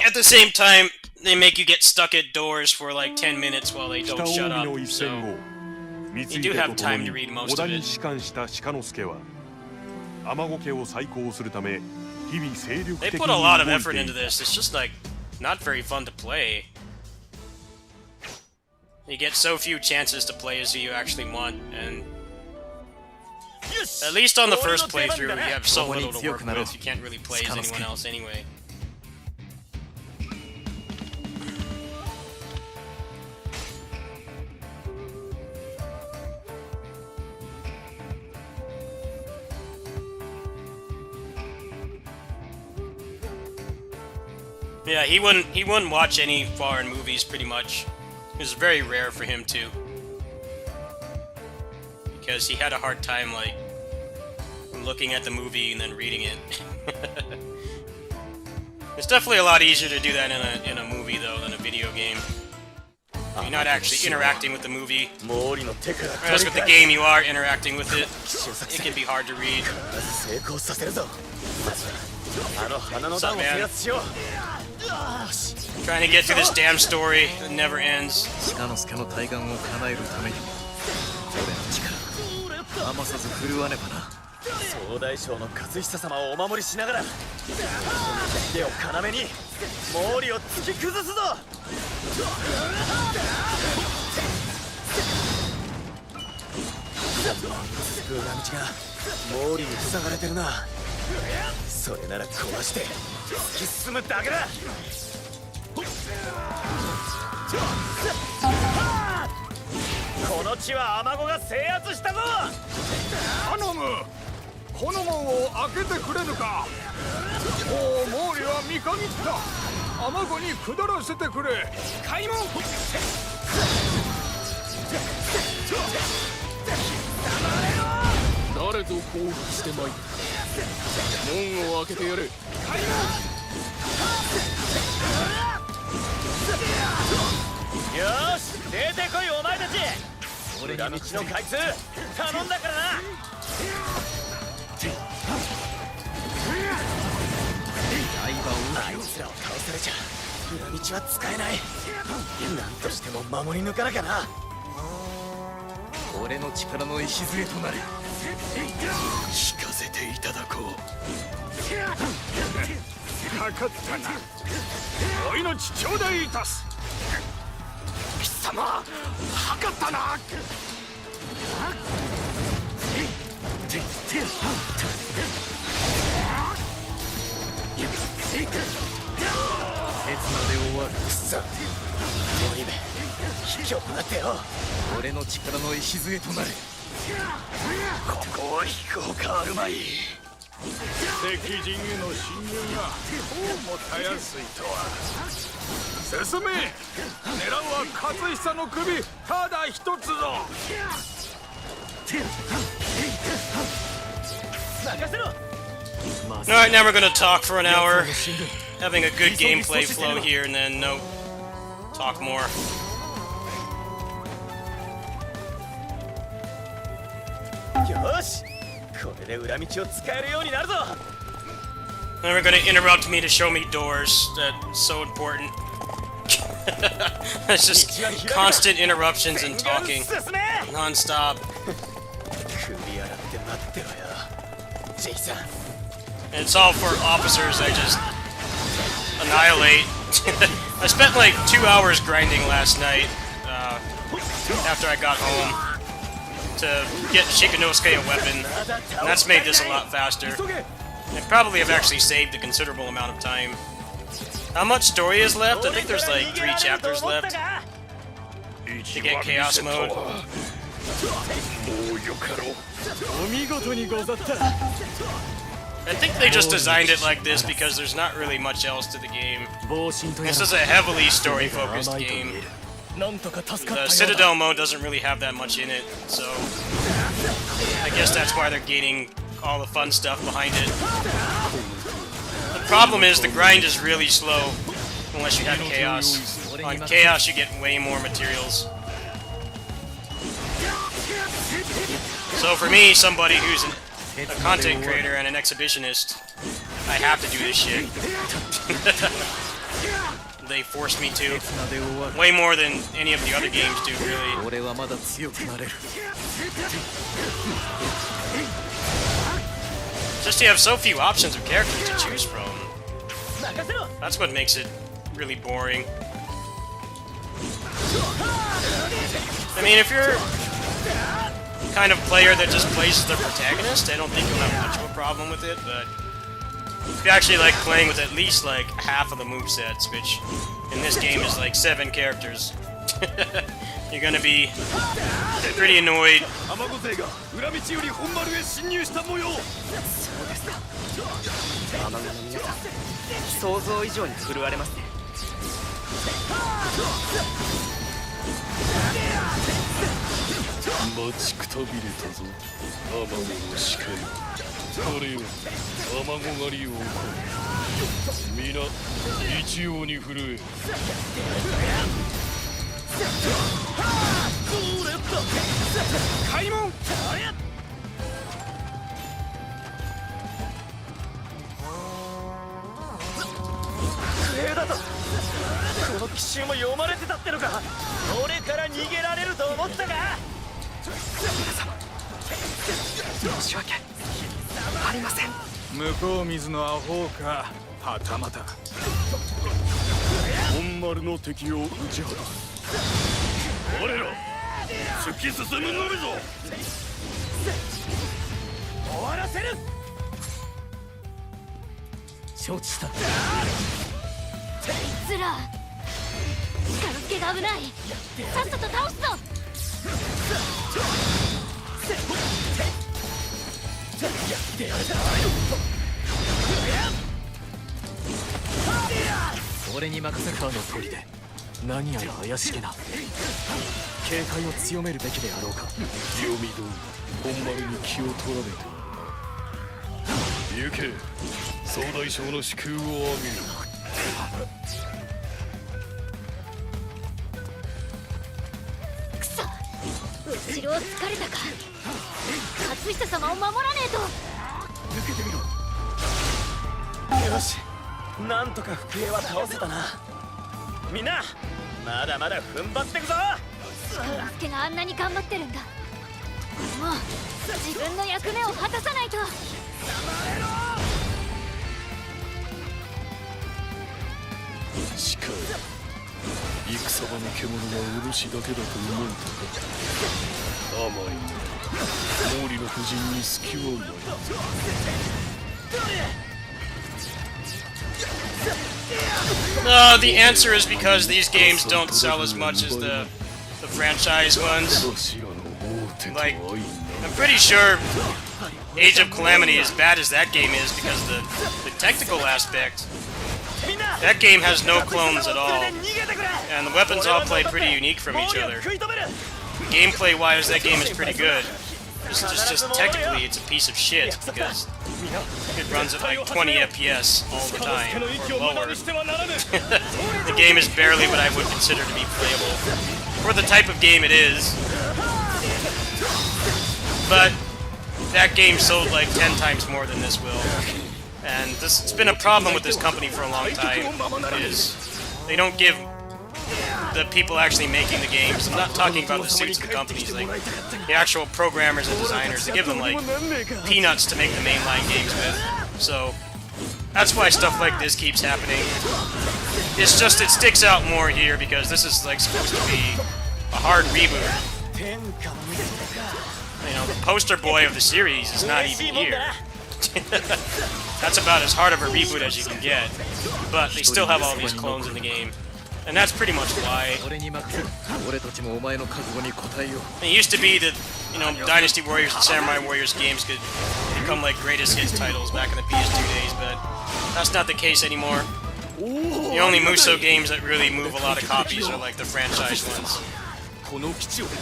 At the same time, they make you get stuck at doors for like 10 minutes while they don't shut up, so you do have time to read most of it. They put a lot of effort into this. It's just like not very fun to play. You get so few chances to play as you actually want, and at least on the first playthrough, you have so little to work with, you can't really play as anyone else anyway. Yeah, he wouldn't watch any foreign movies pretty much. It was very rare for him to. because he had a hard time like looking at the movie and then reading it. It's definitely a lot easier to do that in a movie though than a video game. You're not actually interacting with the movie. Whereas with the game, you are interacting with it. It can be hard to read. What's up, man? Trying to get through this damn story that never ends. 総大将の勝久様をお守りしながら手を要に毛利を突き崩すぞ。続く裏道が毛利に塞がれてるな。それなら壊して突き進むだけだ。この地はアマゴが制圧したぞ。頼む。この門を開けてくれるか。もう毛利は見限った。アマゴに下らせてくれ。開門。誰と降伏してまいった。門を開けてやれ。開門。よーし、出てこいお前たち。裏道の開通頼んだからな。あいつらを倒されちゃ裏道は使えない。なんとしても守り抜かなきゃな。俺の力の礎となれ。聞かせていただこう。かかったな。お命頂戴いたす。貴様、測ったな。卑怯な手を。俺の力の礎となれ。ここを引くほかあるまい。敵陣への侵入がこうもたやすいとは。進め。狙うは勝久の首ただ一つぞ。任せろ。Alright, now we're gonna talk for an hour, having a good gameplay flow here, and then nope, talk more. Then we're gonna interrupt me to show me doors. That's so important. It's just constant interruptions and talking, non-stop. And it's all for officers I just annihilate. I spent like 2 hours grinding last night after I got home to get Shikanosuke a weapon. And that's made this a lot faster. I probably have actually saved a considerable amount of time. How much story is left? I think there's like 3 chapters left to get Chaos Mode. I think they just designed it like this because there's not really much else to the game. This is a heavily story-focused game. The Citadel mode doesn't really have that much in it, so I guess that's why they're gaining all the fun stuff behind it. The problem is the grind is really slow unless you have Chaos. On Chaos you get way more materials. So for me, somebody who's a content creator and an exhibitionist, I have to do this shit. They forced me to. Way more than any of the other games do, really. Just you have so few options of characters to choose from. That's what makes it really boring. I mean, if you're kind of player that just plays the protagonist, I don't think you'll have much of a problem with it, but if you actually like playing with at least like half of the movesets, which in this game is like 7 characters, you're gonna be pretty annoyed. 待ちくたびれたぞ卵の視界これよ卵狩りを行う皆一様に震え開門。クエだとこの奇襲も読まれてたってのか。俺から逃げられると思ったか。申し訳ありません。向こう水のアホかはたまた本丸の敵を打ち果たす我ら突き進むのみぞ。終わらせる。承知した。つら力付けが危ない。さっさと倒すぞ。俺に任せる。の通りで何やら怪しげな。警戒を強めるべきであろうか。読みどおり本丸に気を取られて行け総大将の宿空を挙げよ。くそ後ろを突かれたか。勝久様を守らねえと。よし、なんとか福江は倒せたな。みんなまだまだ踏ん張ってくぞ。力助があんなに頑張ってるんだ。もう自分の役目を果たさないと。しか戦場の獣は漆だけだと思うたか。甘いな毛利の夫人に隙はない。The answer is because these games don't sell as much as the franchise ones. Like, I'm pretty sure Age of Calamity, as bad as that game is, because the technical aspect, that game has no clones at all, and the weapons all play pretty unique from each other. Gameplay-wise, that game is pretty good. Just technically, it's a piece of shit because it runs at like 20 FPS all the time, or lower. The game is barely what I would consider to be playable for the type of game it is. But that game sold like 10 times more than this will. And it's been a problem with this company for a long time, is they don't give the people actually making the games, I'm not talking about the suits of the companies, like the actual programmers and designers, they give them like peanuts to make the mainline games with. So that's why stuff like this keeps happening. It's just it sticks out more here because this is like supposed to be a hard reboot. You know, the poster boy of the series is not even here. That's about as hard of a reboot as you can get, but they still have all these clones in the game. And that's pretty much why. It used to be that, you know, Dynasty Warriors and Samurai Warriors games could become like greatest hits titles back in the PS2 days, but that's not the case anymore. The only Musou games that really move a lot of copies are like the franchise ones.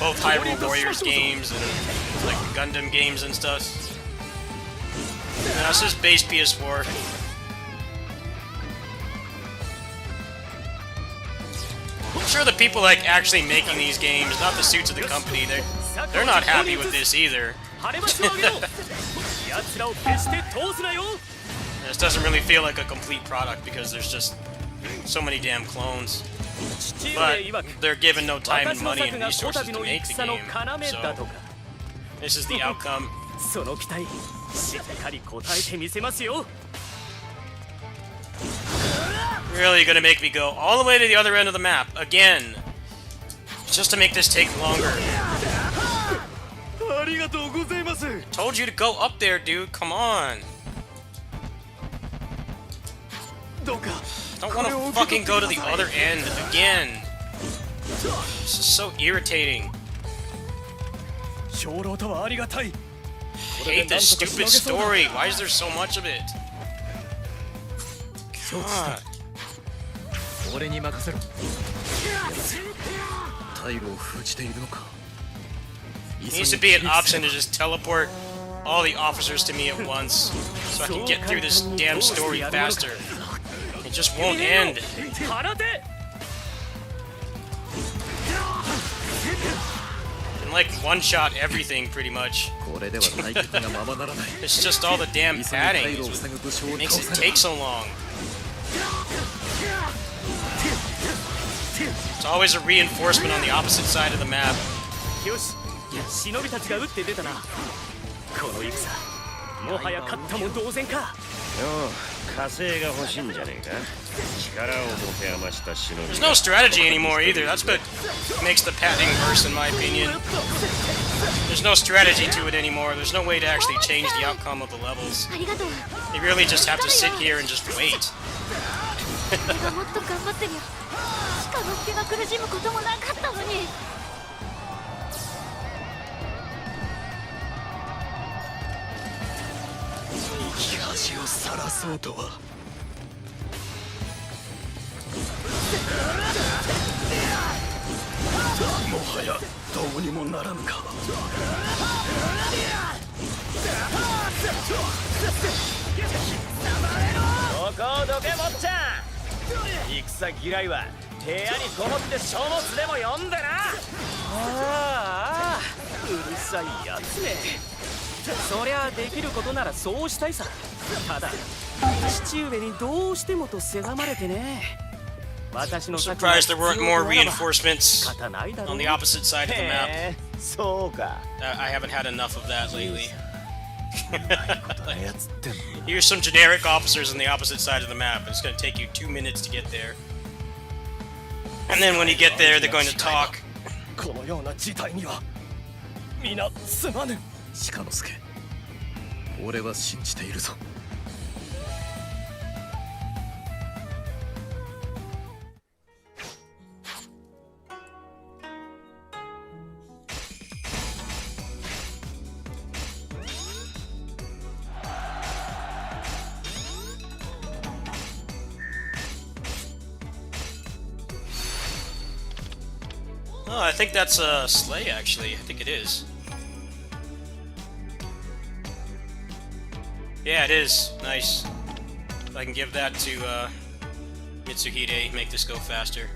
Both Hyrule Warriors games and like Gundam games and stuff. Now this is base PS4. I'm sure the people like actually making these games, not the suits of the company, they're not happy with this either. This doesn't really feel like a complete product because there's just so many damn clones. But they're given no time and money and resources to make the game, so this is the outcome. Really gonna make me go all the way to the other end of the map again, just to make this take longer. Told you to go up there, dude. Come on. Don't want to fucking go to the other end again. This is so irritating. I hate this stupid story. Why is there so much of it? God. It needs to be an option to just teleport all the officers to me at once, so I can get through this damn story faster. It just won't end. And like one-shot everything, pretty much. It's just all the damn padding. It makes it take so long. It's always a reinforcement on the opposite side of the map. 忍びたちが撃って出たな。この戦、もはや勝ったも同然か。よう、火星が欲しいんじゃねえか。力を持て余した忍び。 There's no strategy anymore either. That's what makes the padding worse, in my opinion. There's no strategy to it anymore. There's no way to actually change the outcome of the levels. You really just have to sit here and just wait. もっと頑張ってるよ。しかも手が苦しむこともなかったのに。生き恥をさらそうとは。もはやどうにもならぬか。ここをどけ坊ちゃん。戦嫌いは部屋にこもって書物でも読んでな。ああ、うるさいやつね。そりゃできることならそうしたいさ。ただ父上にどうしてもとせがまれてね。私の Surprised there weren't more reinforcements on the opposite side of the map. そうか。I haven't had enough of that lately. Here's some generic officers on the opposite side of the map, and it's going to take you 2 minutes to get there. And then when you get there, they're going to talk. このような事態には皆すまぬ。鹿之助、俺は信じているぞ。Oh, I think that's Slay, actually. I think it is. Yeah, it is. Nice. If I can give that to Mitsuhide, make this go faster.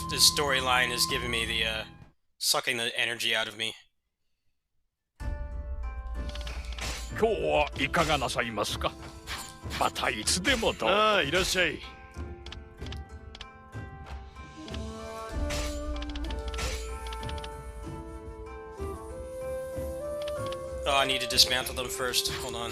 This storyline is giving me the sucking the energy out of me. 今日はいかがなさいますか。またいつでもどう。ああ、いらっしゃい。Oh, I need to dismantle them first. Hold on.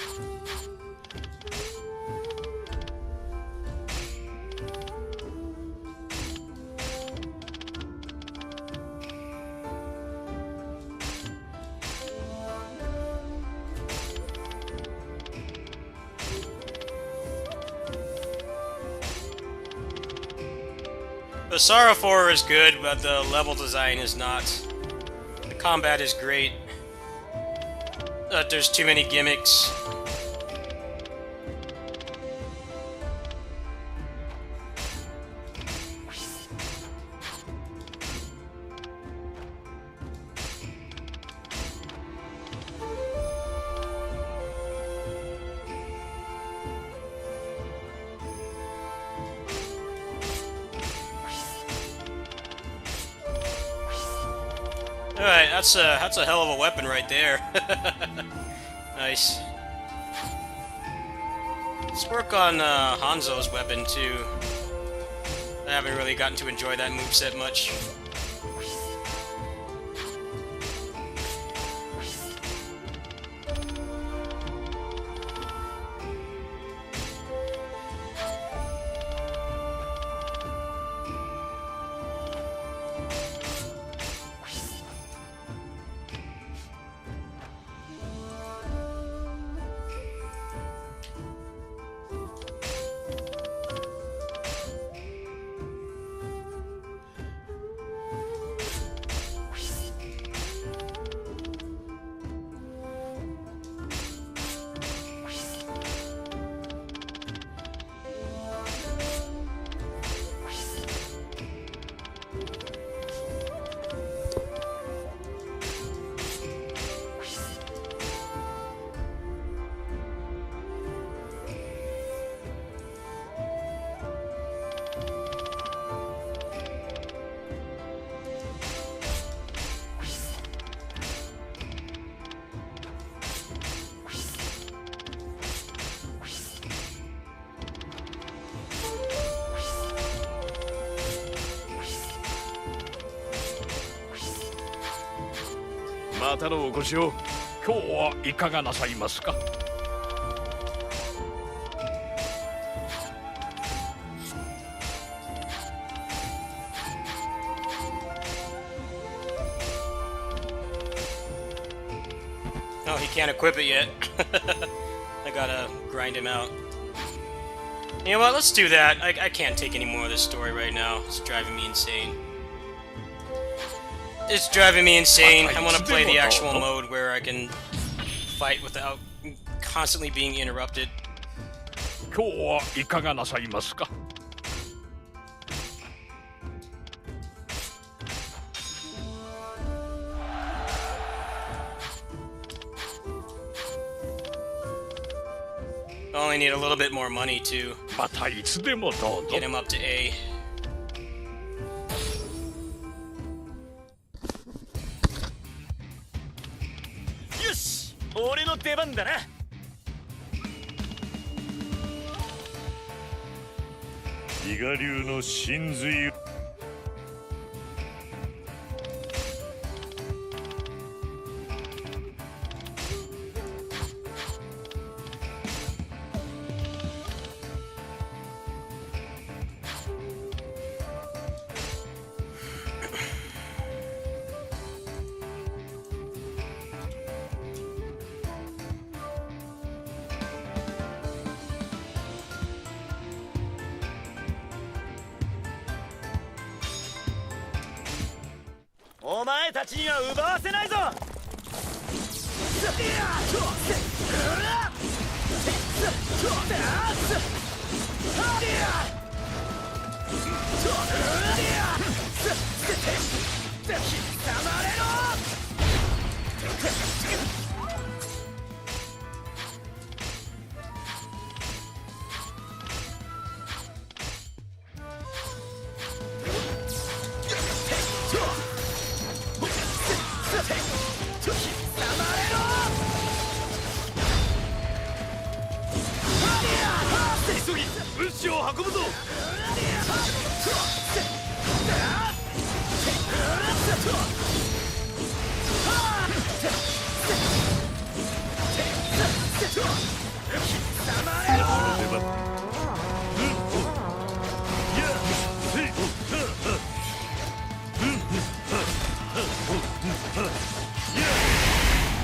The Sorrow is good, but the level design is not. The combat is great. There's too many gimmicks. Alright, that's a hell of a weapon right there. Nice. Let's work on Hanzo's weapon too. I haven't really gotten to enjoy that moveset much. さあ太郎ごしよう。今日はいかがなさいますか。Oh, he can't equip it yet. I gotta grind him out. You know what? Let's do that. I can't take any more of this story right now. It's driving me insane. It's driving me insane. I want to play the actual mode where I can fight without constantly being interrupted. 今日はいかがなさいますか。I only need a little bit more money to またいつでもどうぞ。 get him up to A. よし、俺の出番だな。伊賀流の真髄。お前たちには奪わせないぞ。急ぎ物資を運ぶぞ。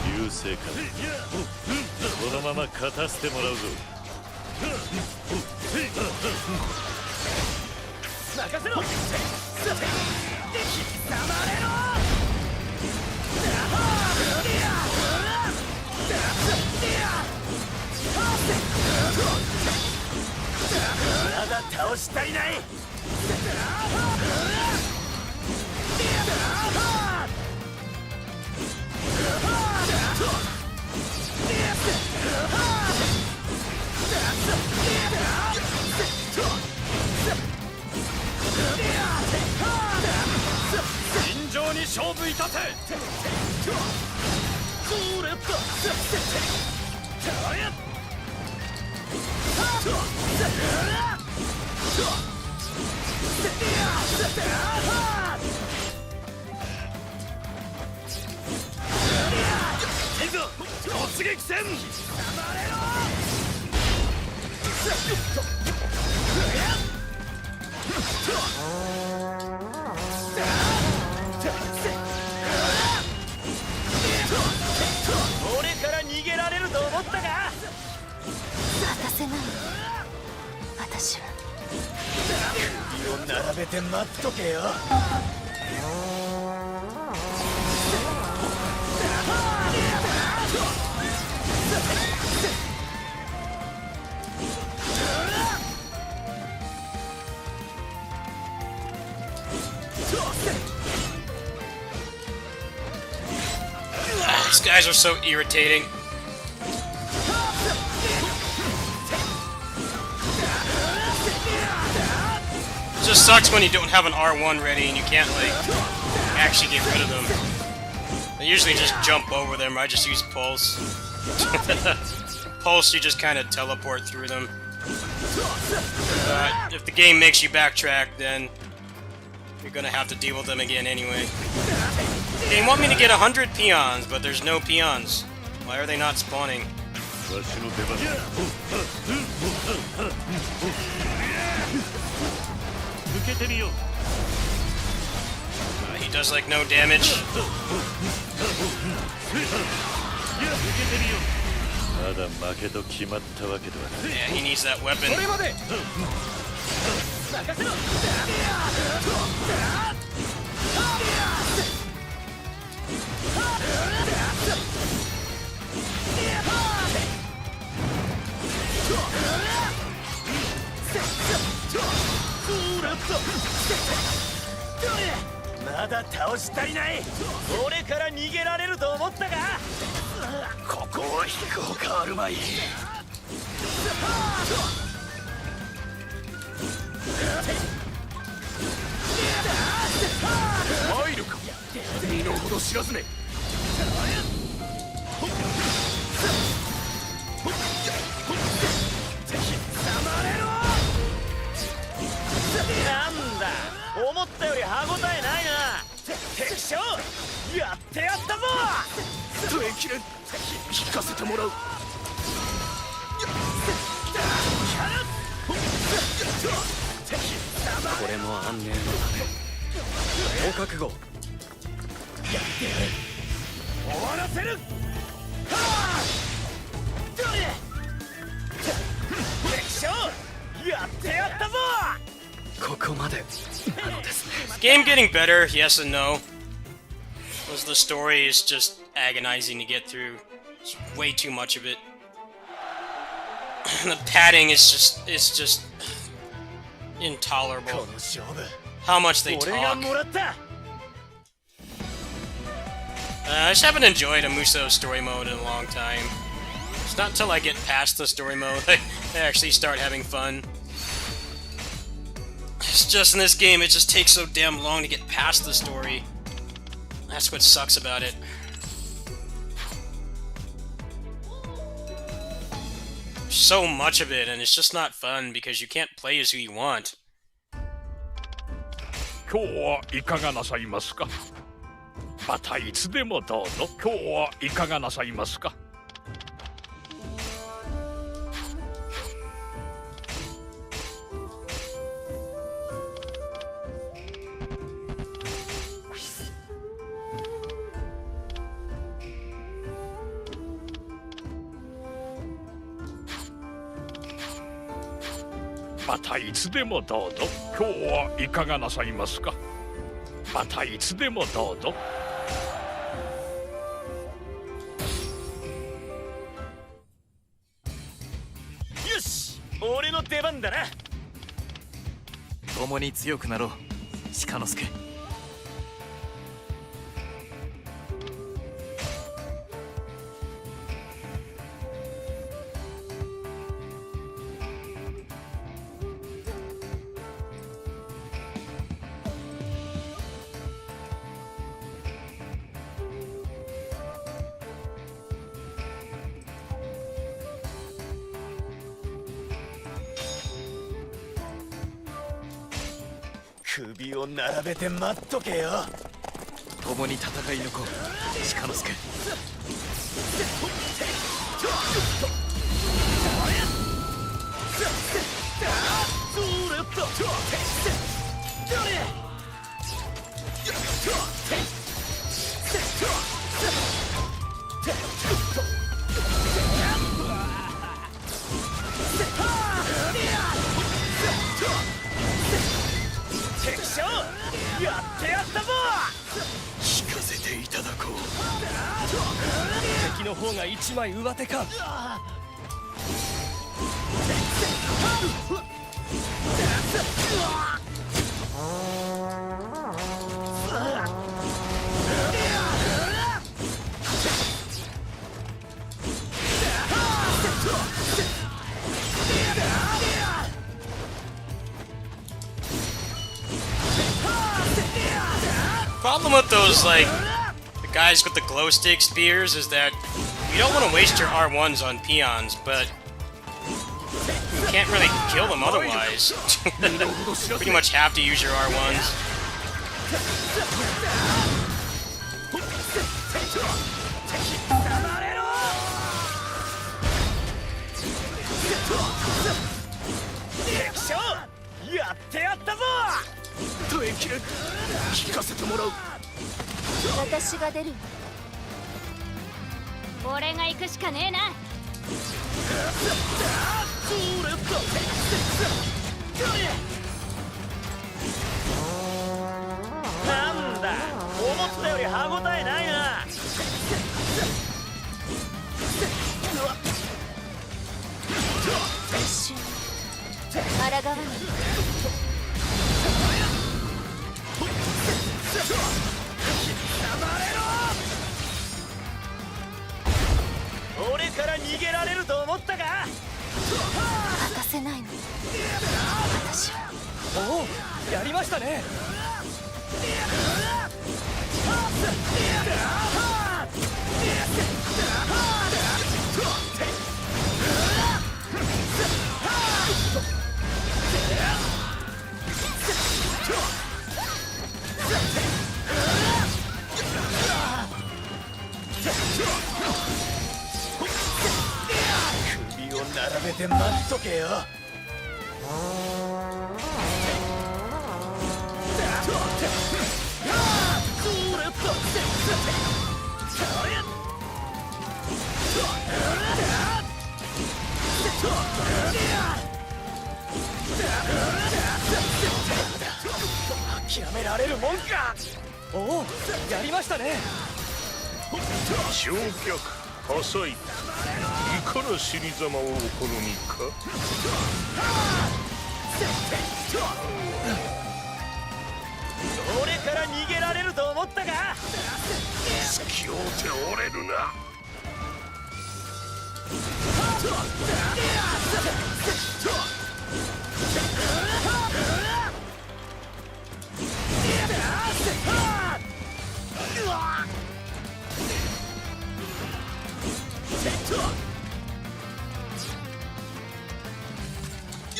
流星か。このまま勝たせてもらうぞ。任せろ。まだ倒し足りない。尋常に勝負いたせ。これだ。いざ突撃戦。俺から逃げられると思ったか。渡せない。私は指を並べて待っとけよ。These guys are so irritating. It just sucks when you don't have an R1 ready and you can't, like, actually get rid of them. I usually just jump over them, I just use Pulse. Pulse, you just kind of teleport through them. But if the game makes you backtrack, then you're gonna have to deal with them again anyway. They want me to get 100 peons, but there's no peons. Why are they not spawning? He does like no damage. Yeah, he needs that weapon. Game getting better, yes and no. Because the story is just agonizing to get through. It's way too much of it. The padding is just intolerable. How much they talk. I just haven't enjoyed a Musou story mode in a long time. It's not until I get past the story mode that I actually start having fun. It's just in this game, it just takes so damn long to get past the story. That's what sucks about it. So much of it, and it's just not fun because you can't play as who you want. 今日はいかがなさいますか。またいつでもどうぞ。今日はいかがなさいますか。またいつでもどうぞ。今日はいかがなさいますか。またいつでもどうぞ。よし、俺の出番だな。共に強くなろう、鹿之助。首を並べて待っとけよ。共に戦い抜こう、鹿之助。やってやったぞ。聞かせていただこう。敵の方が一枚上手か。Problem with those, like, the guys with the glow stick spears is that you don't want to waste your R1s on peons, but you can't really kill them otherwise. Pretty much have to use your R1s. やってやったぞ。耐えきれん。聞かせてもらう。私が出る。俺が行くしかねえな。なんだ、思ったより歯応えないな。一瞬抗わない。俺から逃げられると思ったか。任せないの私は。おお、やりましたね。首を並べて待っとけよ。諦められるもんか。おお、やりましたね。焼却破砕、いかな死に様をお好みか。俺から逃げられると思ったか。隙をておれるな。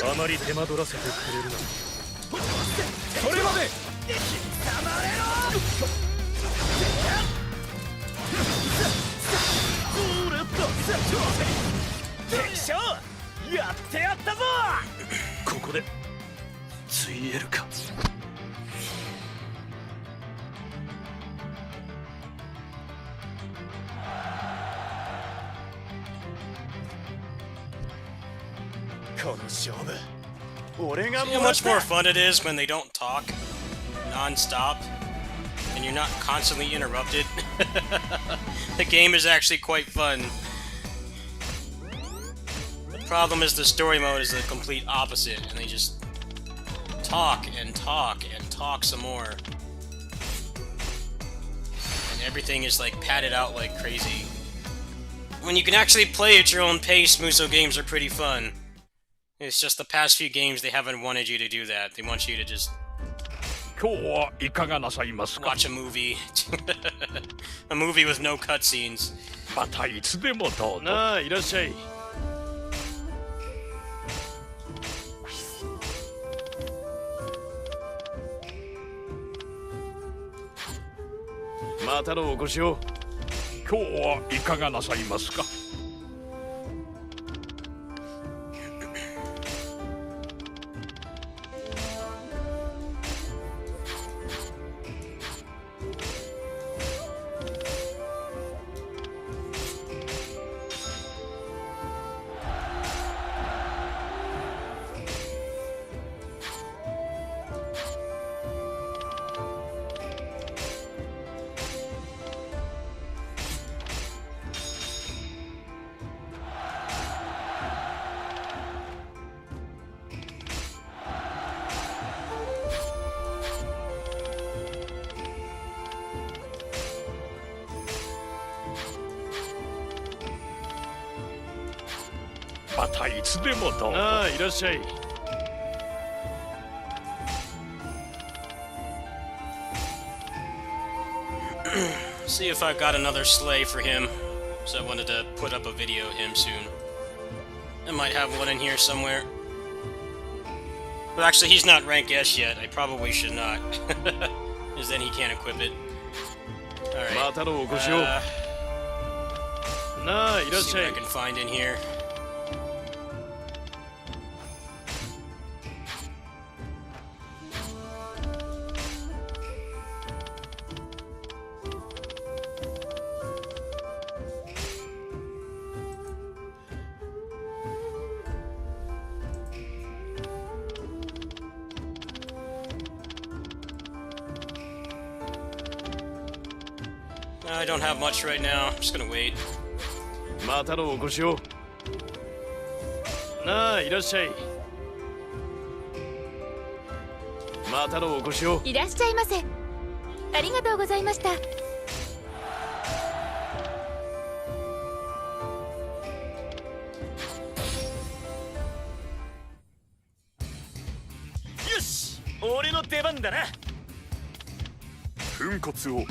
あまり手間取らせてくれるな。それまで。敵将、やってやったぞ。ここでついえるか。この勝負、俺が See how much more fun it is when they don't talk non-stop and you're not constantly interrupted. The game is actually quite fun. The problem is the story mode is the complete opposite, and they just talk and talk and talk some more. And everything is like padded out like crazy. When you can actually play at your own pace, Musou games are pretty fun. It's just the past few games they haven't wanted you to do that. They want you to just 今日はいかがなさいますか。 watch a movie. A movie with no cutscenes. またいつでもどうぞ。なあ、いらっしゃい。またのお越しを。今日はいかがなさいますか。またいつでもどうぞ。ああ、いらっしゃい。See if I got another sleigh for him. So I wanted to put up a video of him soon. I might have one in here somewhere. But actually, he's not rank S yet. I probably should not. Because then he can't equip it. Alright. またのお越しを。なあ、いらっ See し what ゃ I い。 can find in here. I don't have much right now. I'm just gonna wait. またのお越しを。なあ、いらっしゃい。またのお越しを。いらっしゃいませ。ありがとうございました。よし、俺の出番だな。粉骨を。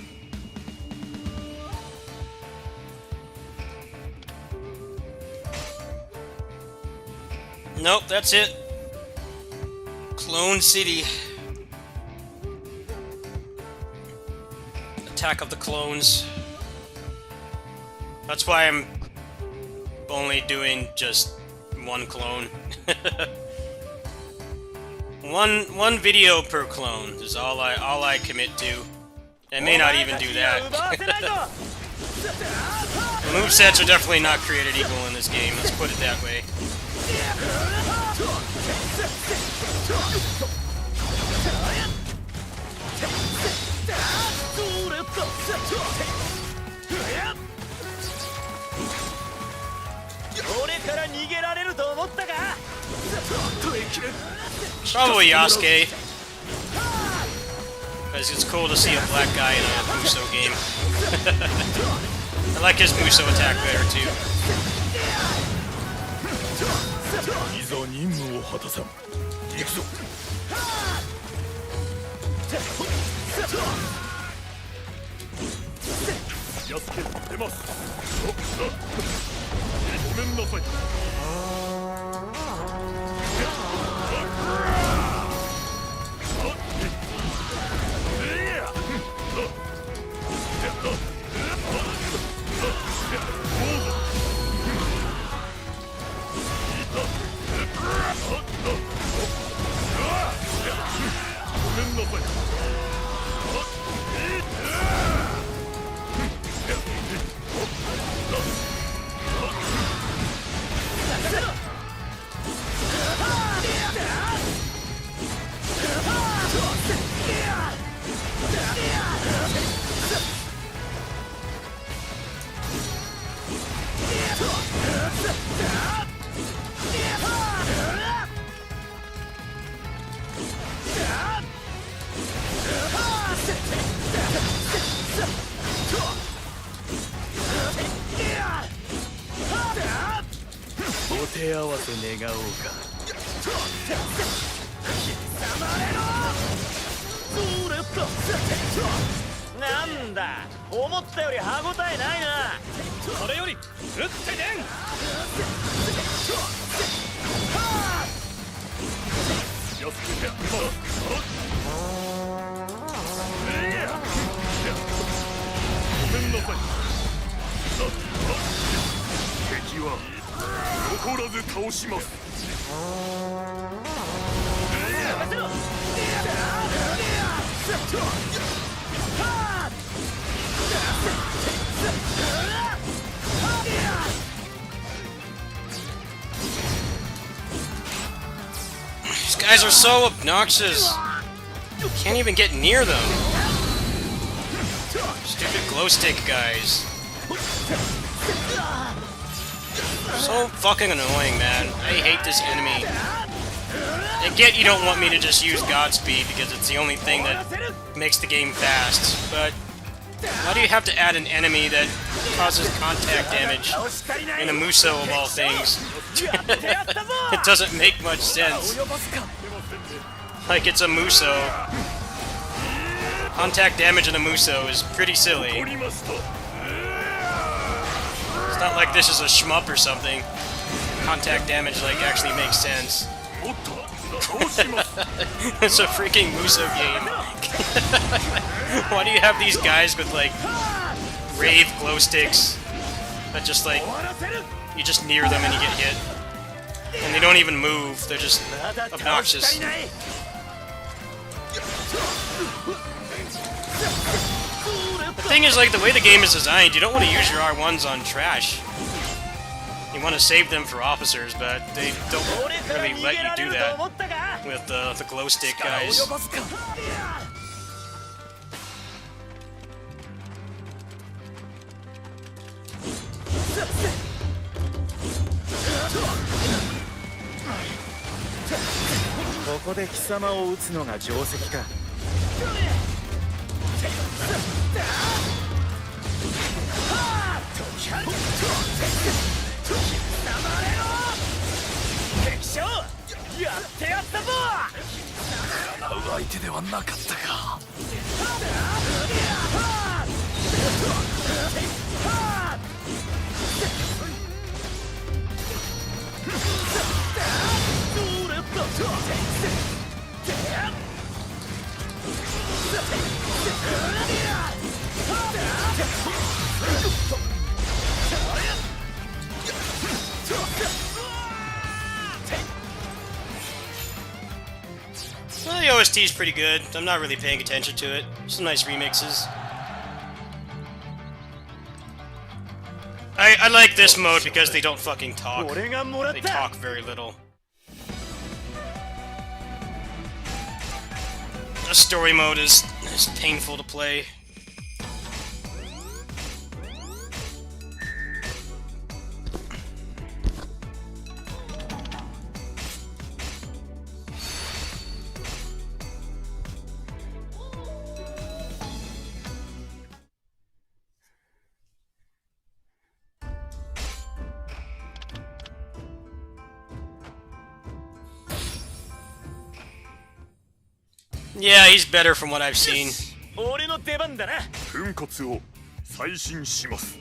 Nope, that's it. Clone City. Attack of the Clones. That's why I'm only doing just one clone. one video per clone is all I commit to. I may not even do that. The movesets are definitely not created equal in this game, let's put it that way. Probably Yasuke. Because it's cool to see a black guy in a Musou game. I like his Musou attack better too. いざ任務を果たさん。行くぞ。やすけ出ます。ごめんなさい。お手合わせ願おうか。なんだ、思ったより歯応えないな。それより打ってでん。やすけごめんなさい。敵は残らず倒します。These guys are so obnoxious. Can't even get near them. Stupid glow stick guys. So fucking annoying, man. I hate this enemy. I get you don't want me to just use Godspeed because it's the only thing that makes the game fast, but why do you have to add an enemy that causes contact damage in a Musou of all things? It doesn't make much sense. Like, it's a Musou. Contact damage in a Musou is pretty silly. It's not like this is a shmup or something. Contact damage, like, actually makes sense. It's a freaking Musou game. Why do you have these guys with like rave glow sticks that just like you just near them and you get hit, and they don't even move? They're just obnoxious. The thing is, like, the way the game is designed, you don't want to use your R1s on trash. You want to save them for officers, but they don't really let you do that with the glow stick guys. ここで貴様を撃つのが定石か。敵将、やってやったぞ。相手ではなかったか。 Well, the OST is pretty good. I'm not really paying attention to it. Some nice remixes. I like this mode because they don't fucking talk. They talk very little. The story mode is painful to play. Yeah, he's better from what I've seen. 俺の出番だな。粉骨を再審します。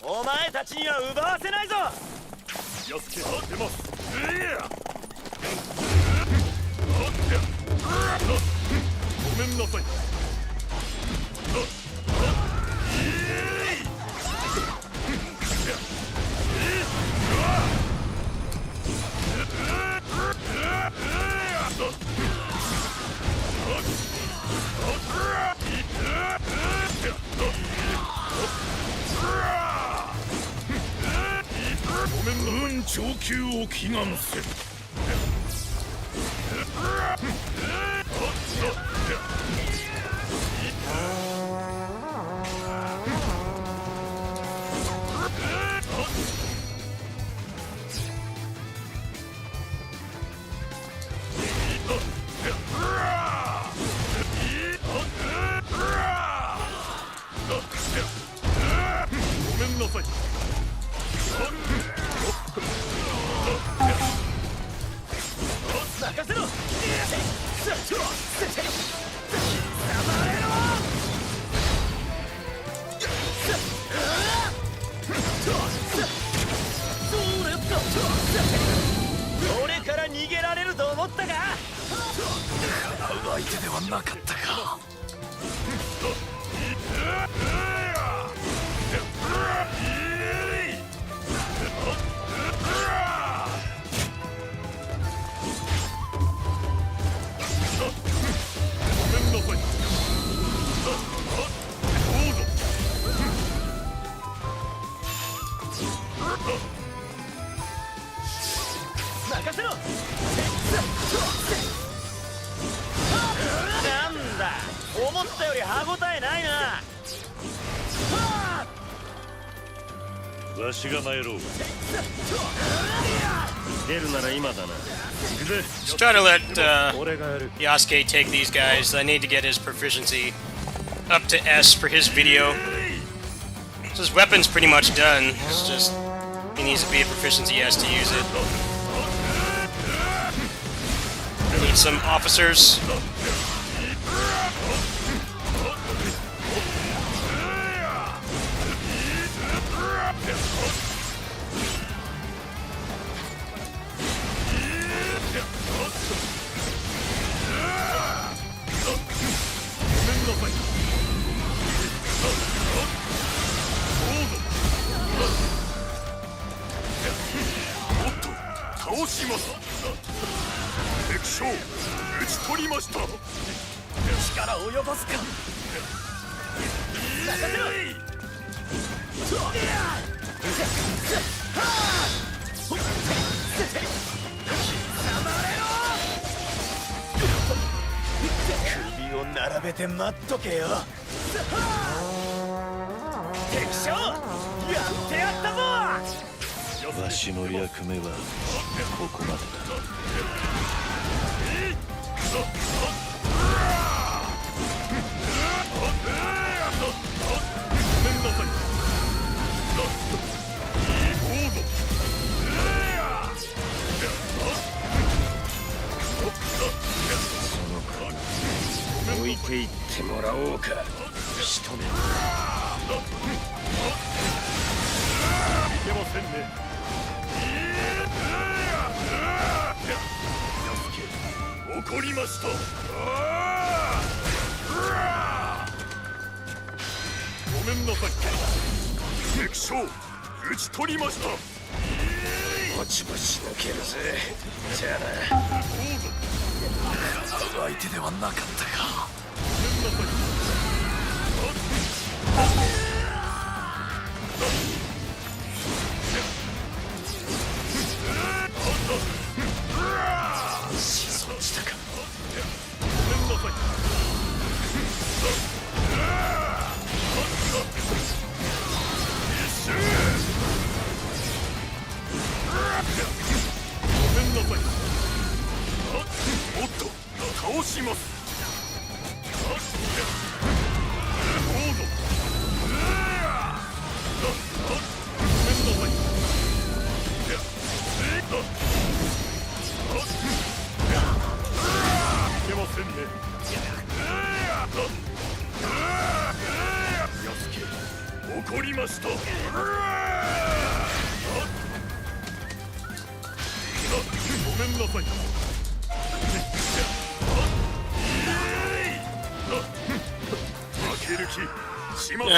お前たちには奪わせないぞ。やすけが出ます。ごめんなさい。長久を祈願せる。ごめんなさい。 任せろ。俺から逃げられると思ったか。相手ではなかったか。 任せろ。なんだ、わしが参ろう。出るなら今だな。 Let's try to let Yasuke take these guys. I need to get his proficiency up to S for his video. So his weapon's pretty much done. It's just he needs to be a proficiency S to use it. I need some officers.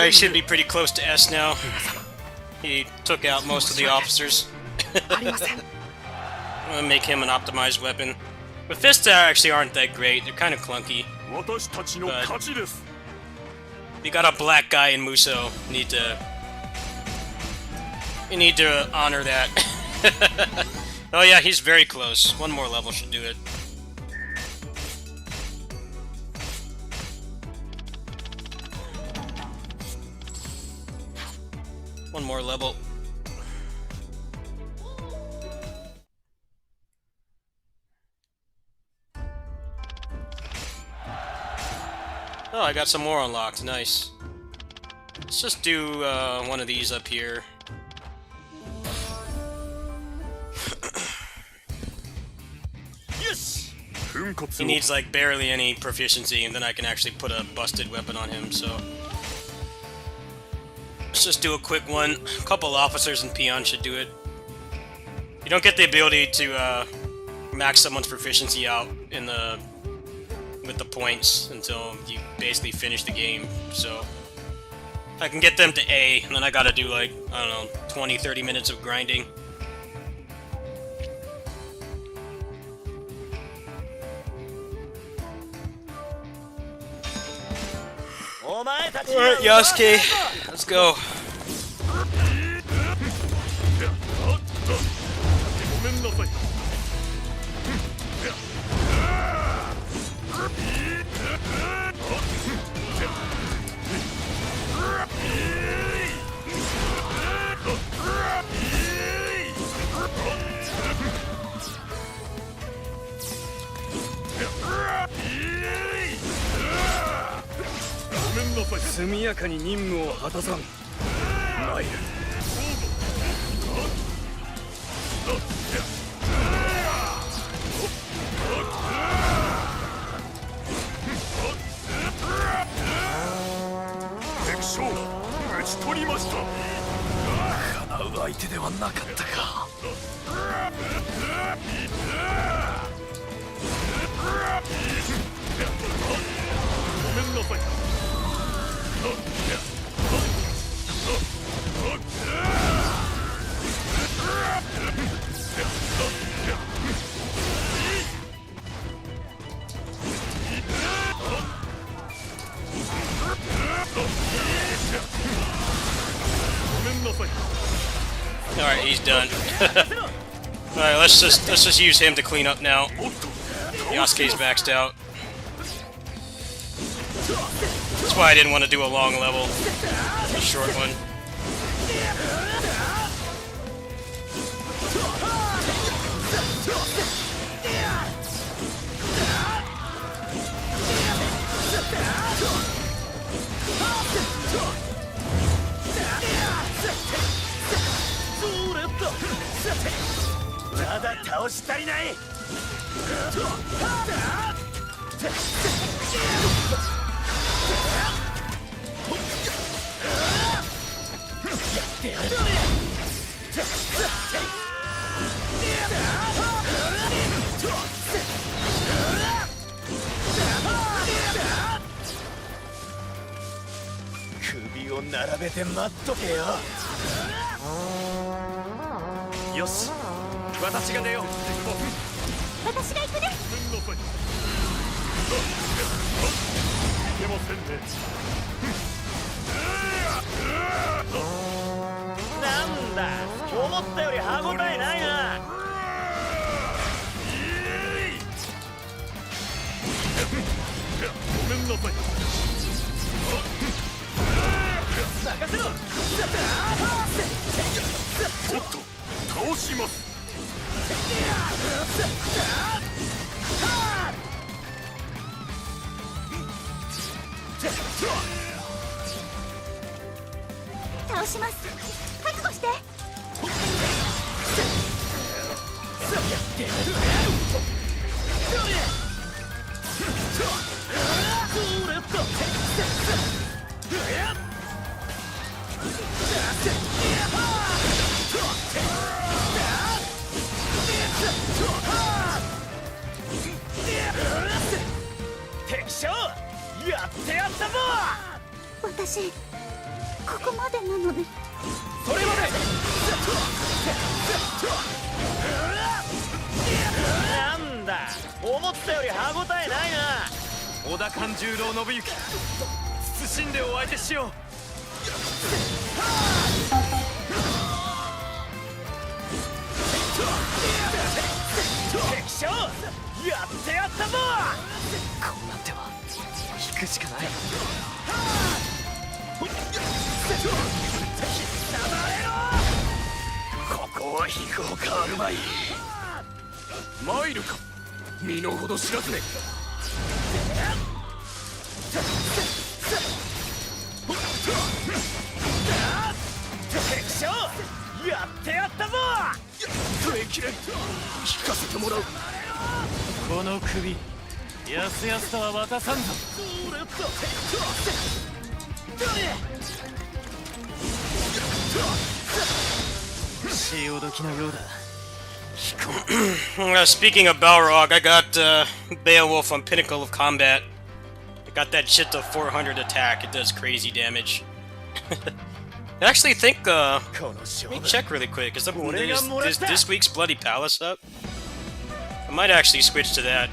He should be pretty close to S now. He took out most of the officers. I'm gonna make him an optimized weapon. But fists actually aren't that great. They're kind of clunky. But we got a black guy in Musou. We need to honor that. Oh yeah, he's very close. One more level should do it. One more level. Oh, I got some more unlocked. Nice. Let's just do one of these up here. He needs like barely any proficiency, and then I can actually put a busted weapon on him, so... Let's just do a quick one. A couple officers and peons should do it. You don't get the ability to max someone's proficiency out in with the points until you basically finish the game, so... I can get them to A, and then I gotta do like, I don't know, 20-30 minutes of grinding. Alright, Yasuke, let's go. 速やかに任務を果たさん。マイル。敵将討ち取りました。叶う相手ではなかったか。ごめんなさい。Alright, he's done. Alright, let's just use him to clean up now. Yasuke's maxed out. That's why I didn't want to do a long level. A short one.私が行くね。なんだ、思ったより歯応えないな。ごめんなさい。任せろ。おっと倒します。倒します。覚悟して。敵将、やってやったぞ。私ここまでなのね。それまで。なんだ、思ったより歯応えないな。織田勘十郎信行、謹んでお相手しよう。敵将、やってやったぞ。こうなっては引くしかない。ここは引くほかあるまい。マイルか、身の程知らずね。敵将、やってやったぞ。耐えきれん。引かせてもらう。この首やすやすとは渡さんぞ。潮時のようだ。Speaking of Balrog, I got Beowulf on Pinnacle of Combat. I got that shit to 400 attack. It does crazy damage. I actually think, let me check really quick. Is this week's Bloody Palace up? I might actually switch to that.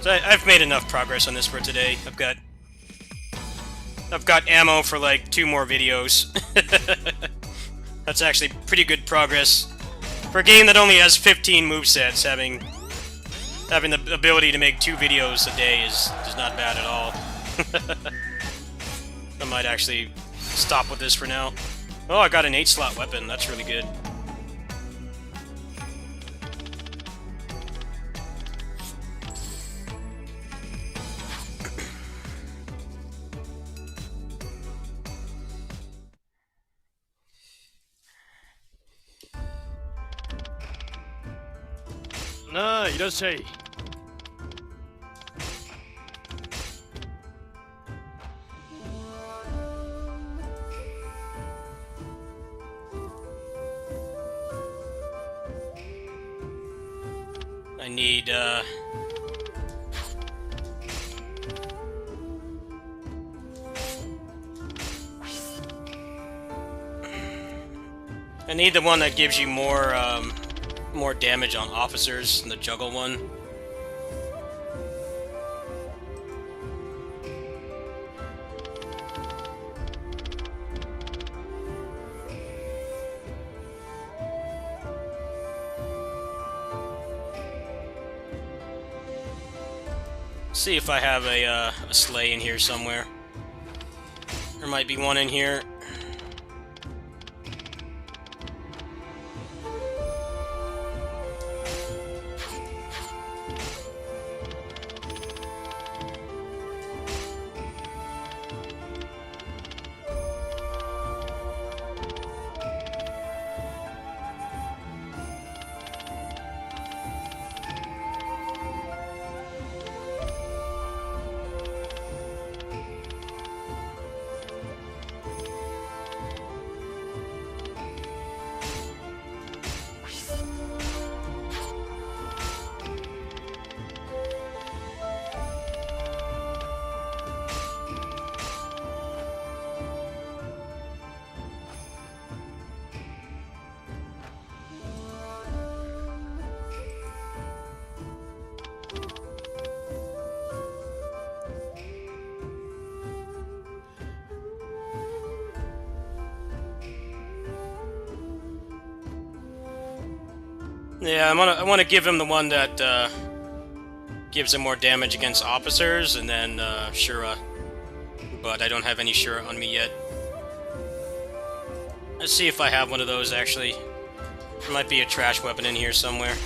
So I've made enough progress on this for today. I've got ammo for like 2 more videos. That's actually pretty good progress. For a game that only has 15 movesets, having the ability to make 2 videos a day is not bad at all. I might actually stop with this for now. Oh, I got an 8-slot weapon. That's really good. なあ、いらっしゃい。I need, I need the one that gives you more, more damage on officers than the juggle one. See if I have a sleigh in here somewhere. There might be one in here. Yeah, I want to give him the one that gives him more damage against officers, and then Shura. But I don't have any Shura on me yet. Let's see if I have one of those, actually. There might be a trash weapon in here somewhere.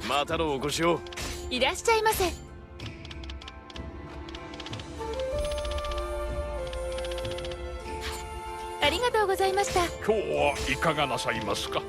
Mataro, ご使用。いらっしゃいませ。ありがとうございました。今日はいかがなさいますか？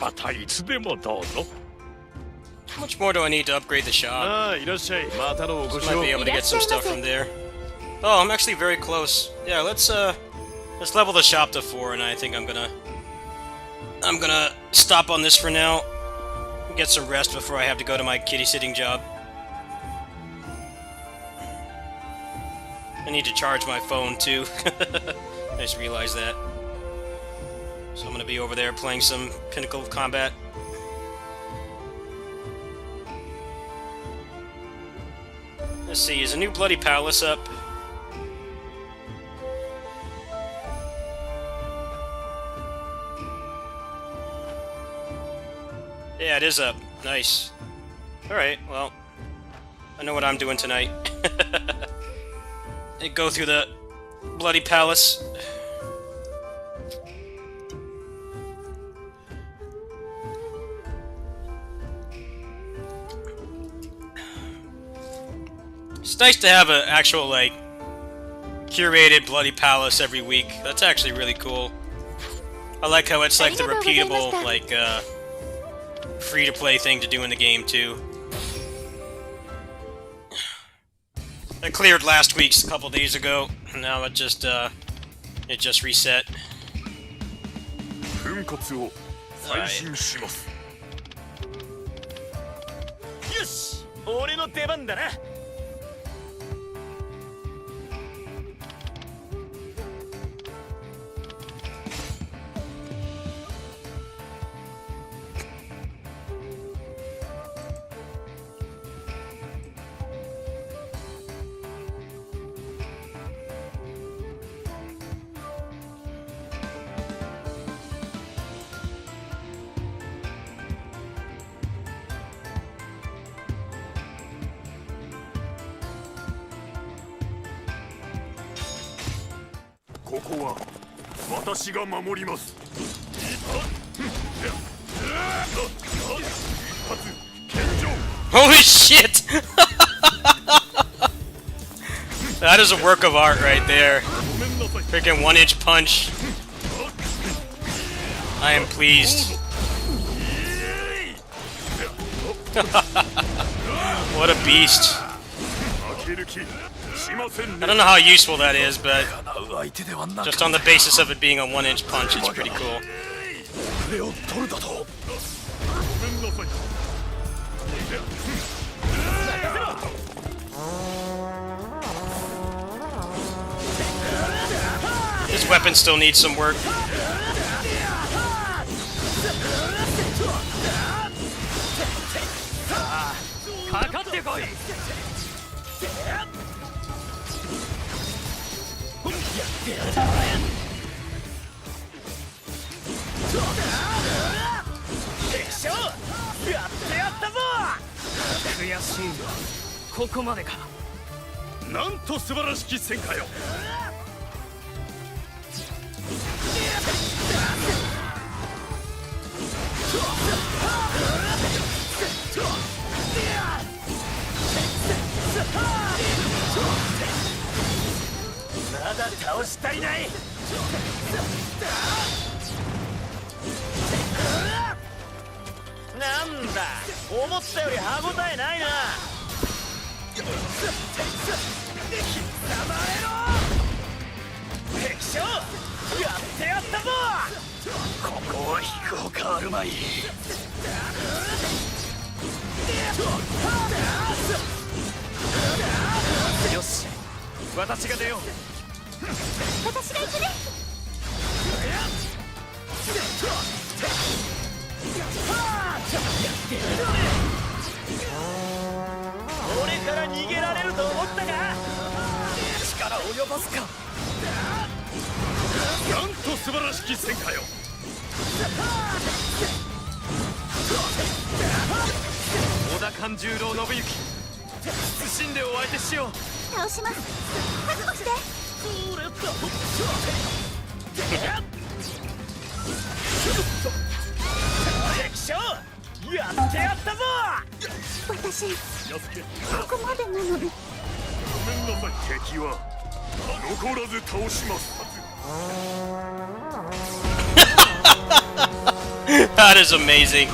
またいつでもどうぞ。 How much more do I need to upgrade the shop? ああ、いらっしゃい。Mataro, ご使 Might 用。 be able to get some stuff from there. Oh, I'm actually very close. Yeah, let's level the shop to 4, and I think I'm gonna stop on this for now. Get some rest before I have to go to my kitty sitting job. I need to charge my phone too. I just realized that. So I'm gonna be over there playing some Pinnacle of Combat. Let's see, is a new Bloody Palace up? Yeah, it is up. Nice. Alright, well, I know what I'm doing tonight. And go through the Bloody Palace. It's nice to have an actual, like, curated Bloody Palace every week. That's actually really cool. I like how it's like the repeatable, like, free-to-play thing to do in the game, too. I cleared last week's a couple days ago. Now it just reset. Alright. よし、俺の出番だな。ここは私が守ります。 Holy shit! That is a work of art right there. Freaking 1-inch punch. I am pleased. What a beast. I don't know how useful that is, but just on the basis of it being a 1-inch punch, it's pretty cool. This weapon still needs some work. That is amazing.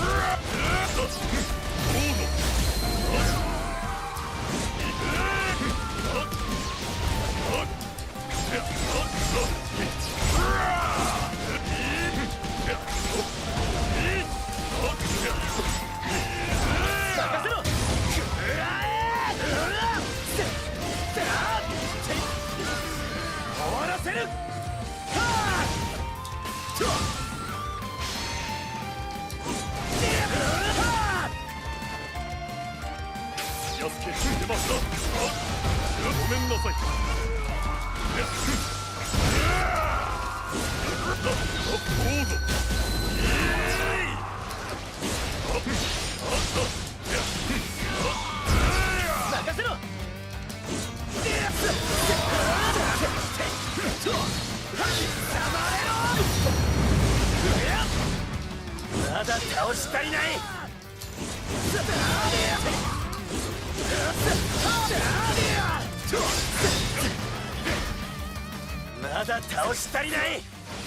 だ倒し足りない。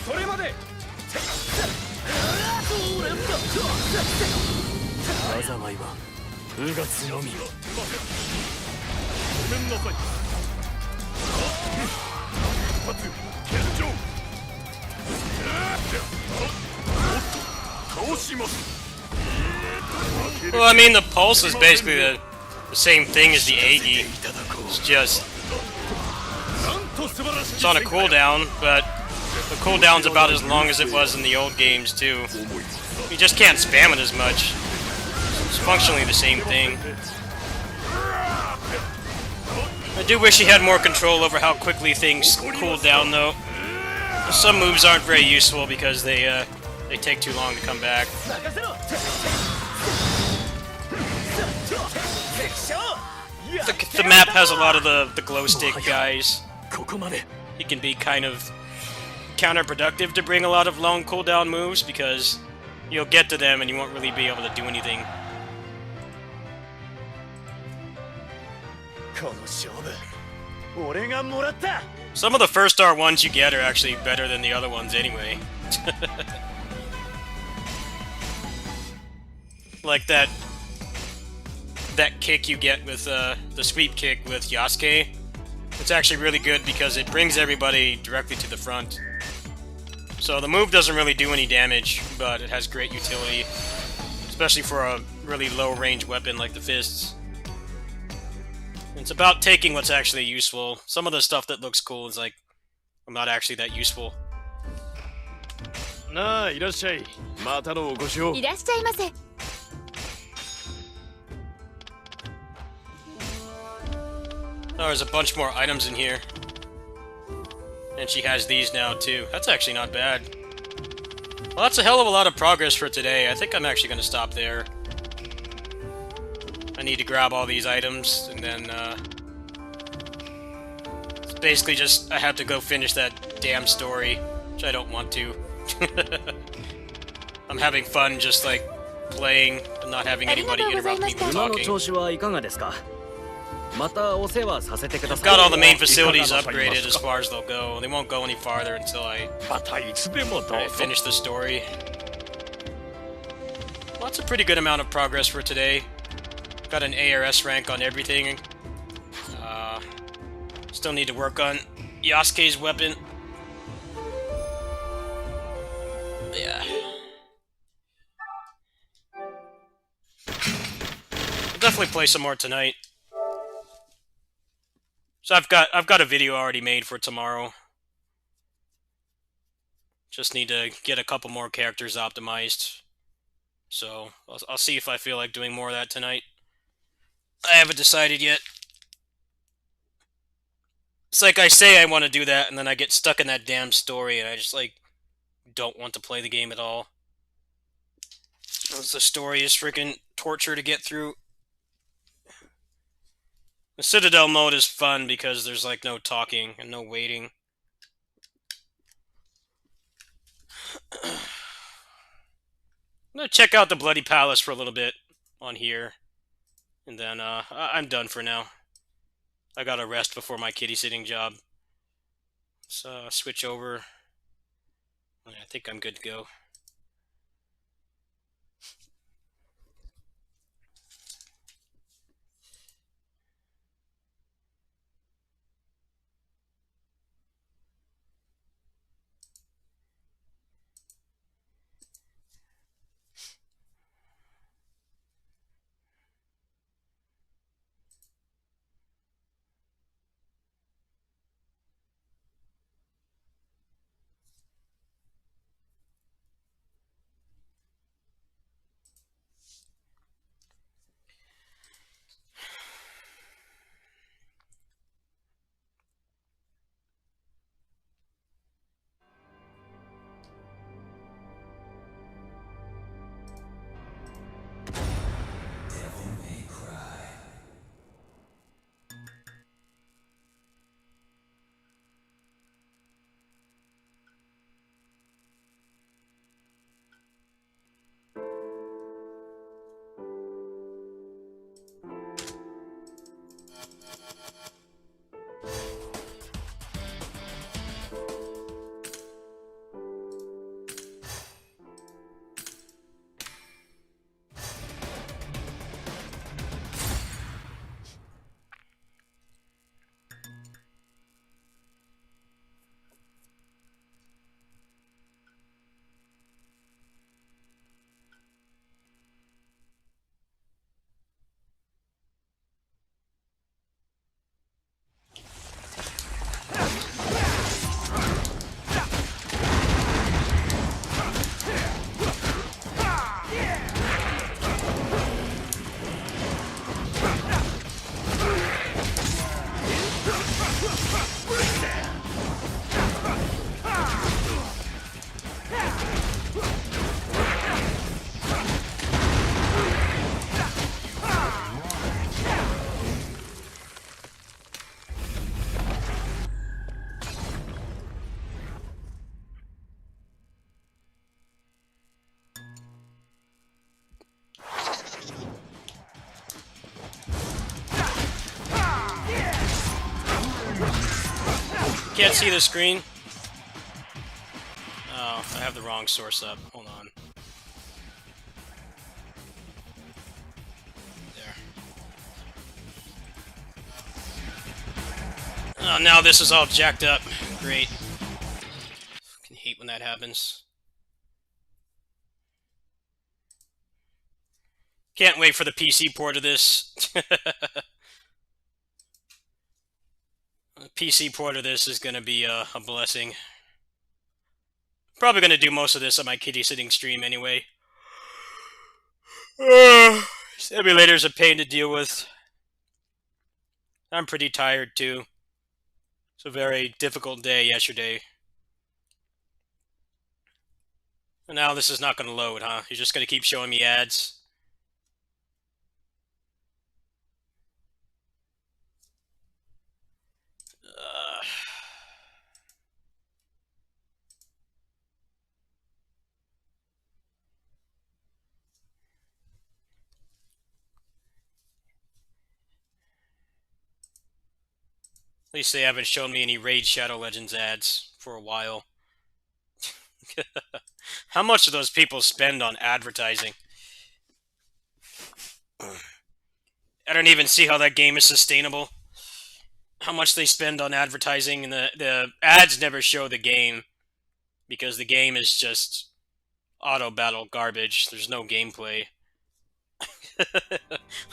それまで。災いはうがつのみ。ごめんなさい。一発献上。倒します。 Well, I mean, the pulse is basically the same thing as the Agi. It's just it's on a cooldown, but the cooldown's about as long as it was in the old games too. You just can't spam it as much. It's functionally the same thing. I do wish he had more control over how quickly things cool down, though. Some moves aren't very useful because they take too long to come back. The map has a lot of the glow stick guys. It can be kind of counterproductive to bring a lot of long cooldown moves because you'll get to them and you won't really be able to do anything. Some of the first star ones you get are actually better than the other ones anyway. Like that kick you get with the sweep kick with Yasuke. It's actually really good because it brings everybody directly to the front. So the move doesn't really do any damage, but it has great utility, especially for a really low range weapon like the fists. It's about taking what's actually useful. Some of the stuff that looks cool is like, I'm not actually that useful. なあ、いらっしゃい。またのお越しを。いらっしゃいませ。 Oh, there's a bunch more items in here. And she has these now, too. That's actually not bad. Well, that's a hell of a lot of progress for today. I think I'm actually going to stop there. I need to grab all these items, and then, it's basically just, I have to go finish that damn story, which I don't want to. I'm having fun just, like, playing and not having anybody interrupt me when talking. I've got all the main facilities upgraded as far as they'll go. They won't go any farther until I finish the story. Well, that's a pretty good amount of progress for today. Got an ARS rank on everything. Still need to work on Yasuke's weapon. Yeah. I'll definitely play some more tonight. So I've got a video already made for tomorrow. Just need to get a couple more characters optimized. So I'll see if I feel like doing more of that tonight. I haven't decided yet. It's like I say I want to do that, and then I get stuck in that damn story, and I just, like, don't want to play the game at all. The story is freaking torture to get through. The Citadel mode is fun because there's, like, no talking and no waiting. I'm gonna check out the Bloody Palace for a little bit on here. And then, I'm done for now. I gotta rest before my kitty sitting job. Let's, switch over. I think I'm good to go. Can't see the screen. Oh, I have the wrong source up. Hold on. There. Oh, now this is all jacked up. Great. Fucking hate when that happens. Can't wait for the PC port of this. The PC port of this is going to be a blessing. Probably going to do most of this on my kitty sitting stream anyway. This emulator's a pain to deal with. I'm pretty tired too. It's a very difficult day yesterday. And now this is not going to load, huh? You're just going to keep showing me ads. At least they haven't shown me any Raid Shadow Legends ads for a while. How much do those people spend on advertising? I don't even see how that game is sustainable. How much they spend on advertising, and the ads never show the game because the game is just auto battle garbage. There's no gameplay.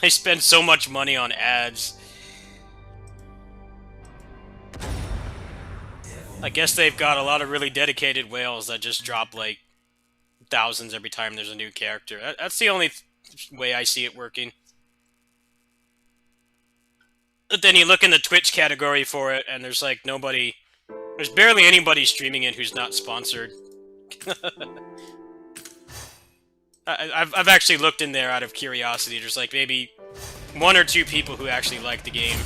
They spend so much money on ads. I guess they've got a lot of really dedicated whales that just drop like thousands every time there's a new character. That's the only way I see it working. But then you look in the Twitch category for it, and there's like nobody... There's barely anybody streaming it who's not sponsored. I've actually looked in there out of curiosity. There's like maybe 1 or 2 people who actually like the game.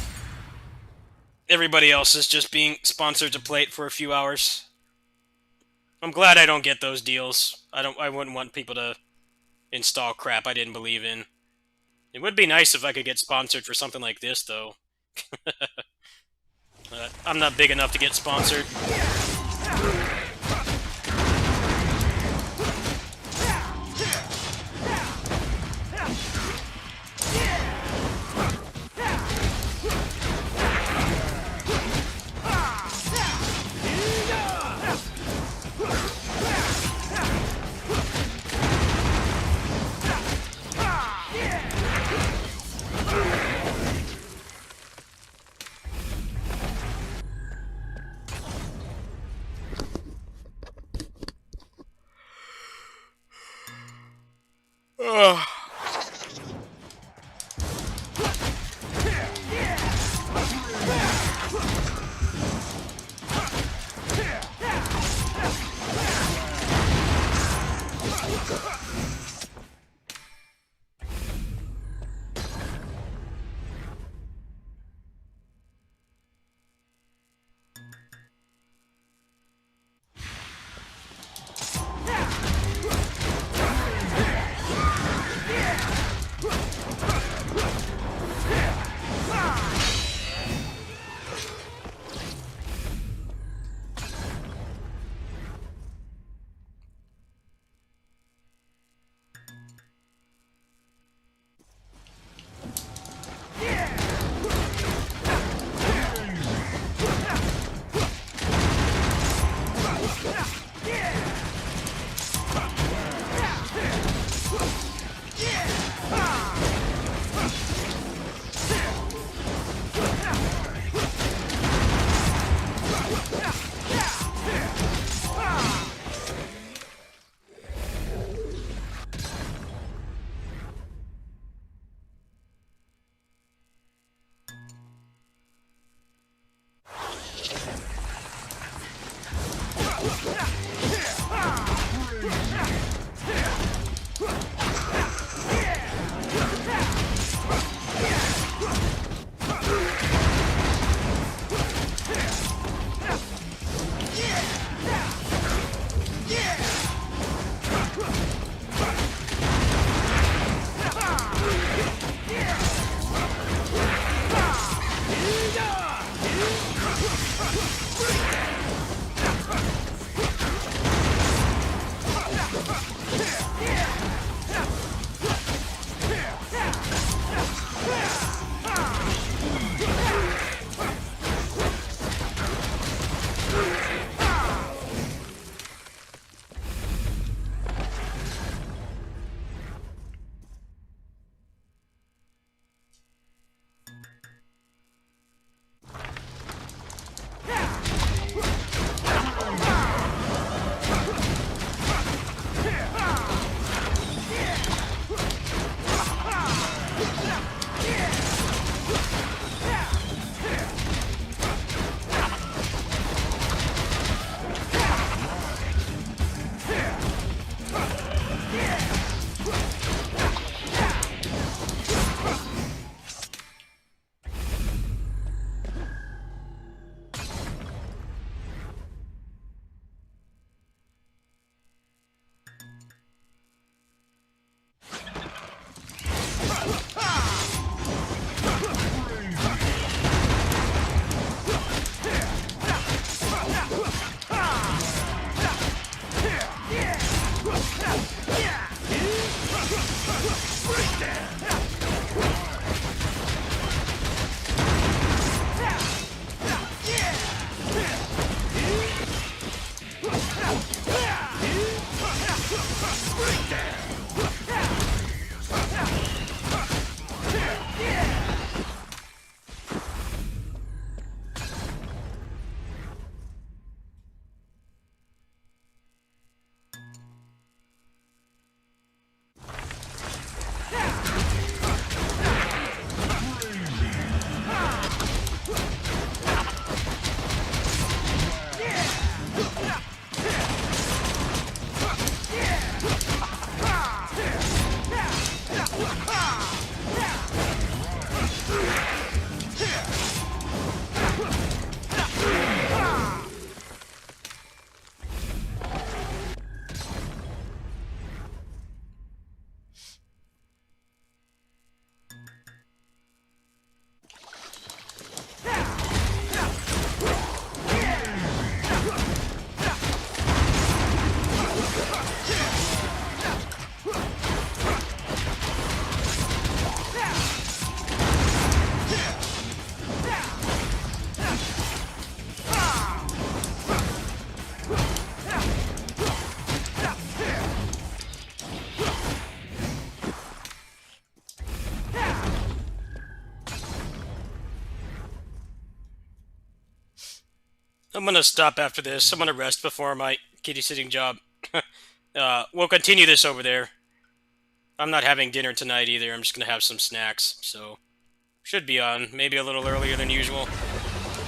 Everybody else is just being sponsored to play it for a few hours. I'm glad I don't get those deals. I wouldn't want people to install crap I didn't believe in. It would be nice if I could get sponsored for something like this, though. I'm not big enough to get sponsored. I'm gonna stop after this. I'm gonna rest before my kitty sitting job. We'll continue this over there. I'm not having dinner tonight either. I'm just gonna have some snacks, so should be on. Maybe a little earlier than usual.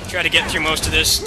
Try to get through most of this.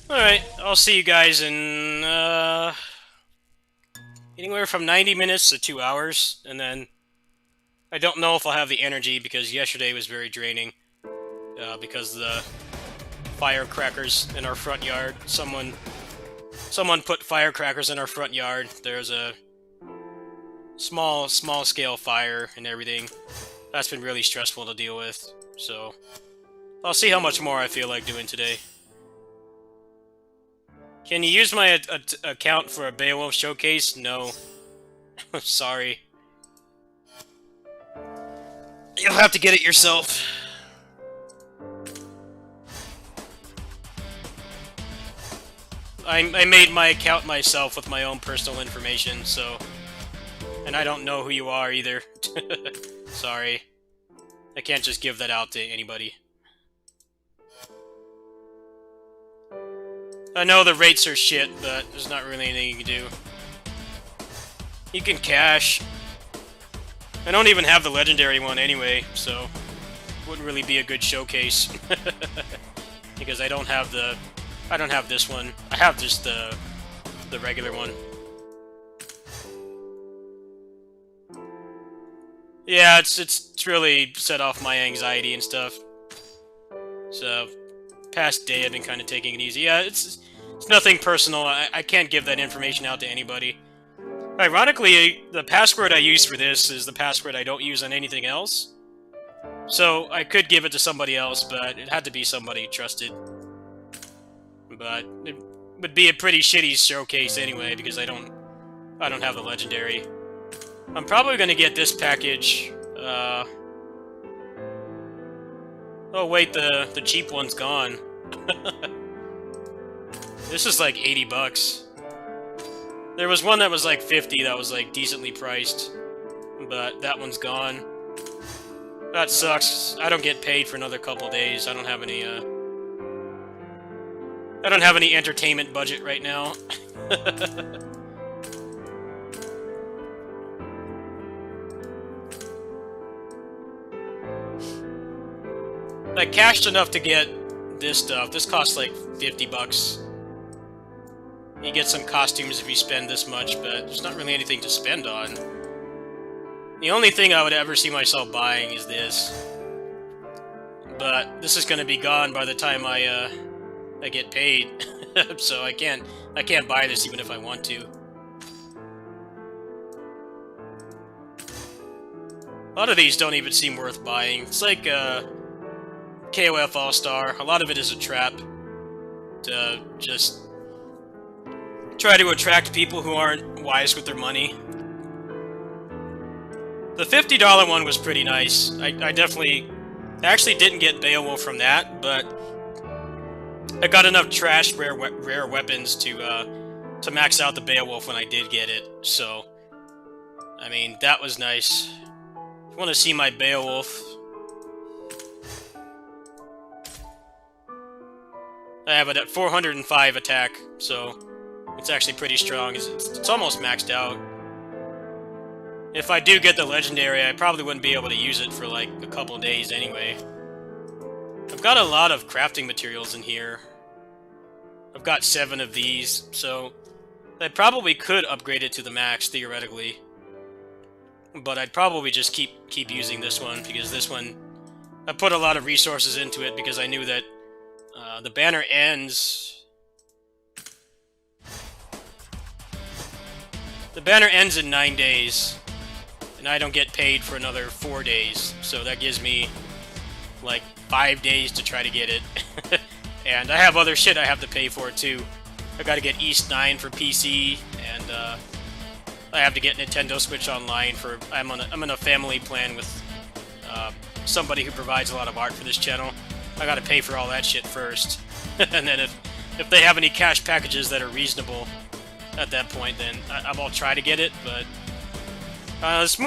Alright, I'll see you guys in, anywhere from 90 minutes to 2 hours, and then I don't know if I'll have the energy, because yesterday was very draining, because the firecrackers in our front yard. Someone put firecrackers in our front yard. There's a small-scale fire and everything. That's been really stressful to deal with, so I'll see how much more I feel like doing today. Can you use my account for a Beowulf showcase? No. Sorry. You'll have to get it yourself. I made my account myself with my own personal information, so... And I don't know who you are either. Sorry. I can't just give that out to anybody. I know the rates are shit, but there's not really anything you can do. You can cash. I don't even have the legendary one anyway, so wouldn't really be a good showcase. Because I don't have this one. I have just the regular one. Yeah, it's really set off my anxiety and stuff. So past day I've been kind of taking it easy. Yeah, it's nothing personal. I can't give that information out to anybody. Ironically, the password I use for this is the password I don't use on anything else. So I could give it to somebody else, but it had to be somebody trusted. But it would be a pretty shitty showcase anyway, because I don't have the legendary. I'm probably gonna get this package. Oh wait, the cheap one's gone. This is like 80 bucks. There was one that was like 50 that was like decently priced, but that one's gone. That sucks. I don't get paid for another couple days. I don't have any entertainment budget right now. I cashed enough to get this stuff. This costs like 50 bucks. You get some costumes if you spend this much, but there's not really anything to spend on. The only thing I would ever see myself buying is this. But this is going to be gone by the time I get paid. So I can't buy this even if I want to. A lot of these don't even seem worth buying. It's like KOF All-Star. A lot of it is a trap to just try to attract people who aren't wise with their money. The $50 one was pretty nice. I actually didn't get Beowulf from that, but I got enough trash rare weapons to max out the Beowulf when I did get it. So, I mean, that was nice. If you want to see my Beowulf, I have it at 405 attack, so it's actually pretty strong. It's almost maxed out. If I do get the legendary, I probably wouldn't be able to use it for like a couple of days anyway. I've got a lot of crafting materials in here. I've got 7 of these, so I probably could upgrade it to the max, theoretically. But I'd probably just keep using this one, because this one, I put a lot of resources into it because I knew that the banner ends... The banner ends in 9 days, and I don't get paid for another 4 days, so that gives me like 5 days to try to get it. And I have other shit I have to pay for too. I gotta get East 9 for PC, and I have to get Nintendo Switch Online for... I'm in a family plan with somebody who provides a lot of art for this channel. I gotta pay for all that shit first. And then if they have any cash packages that are reasonable at that point, then I'll try to get it, but this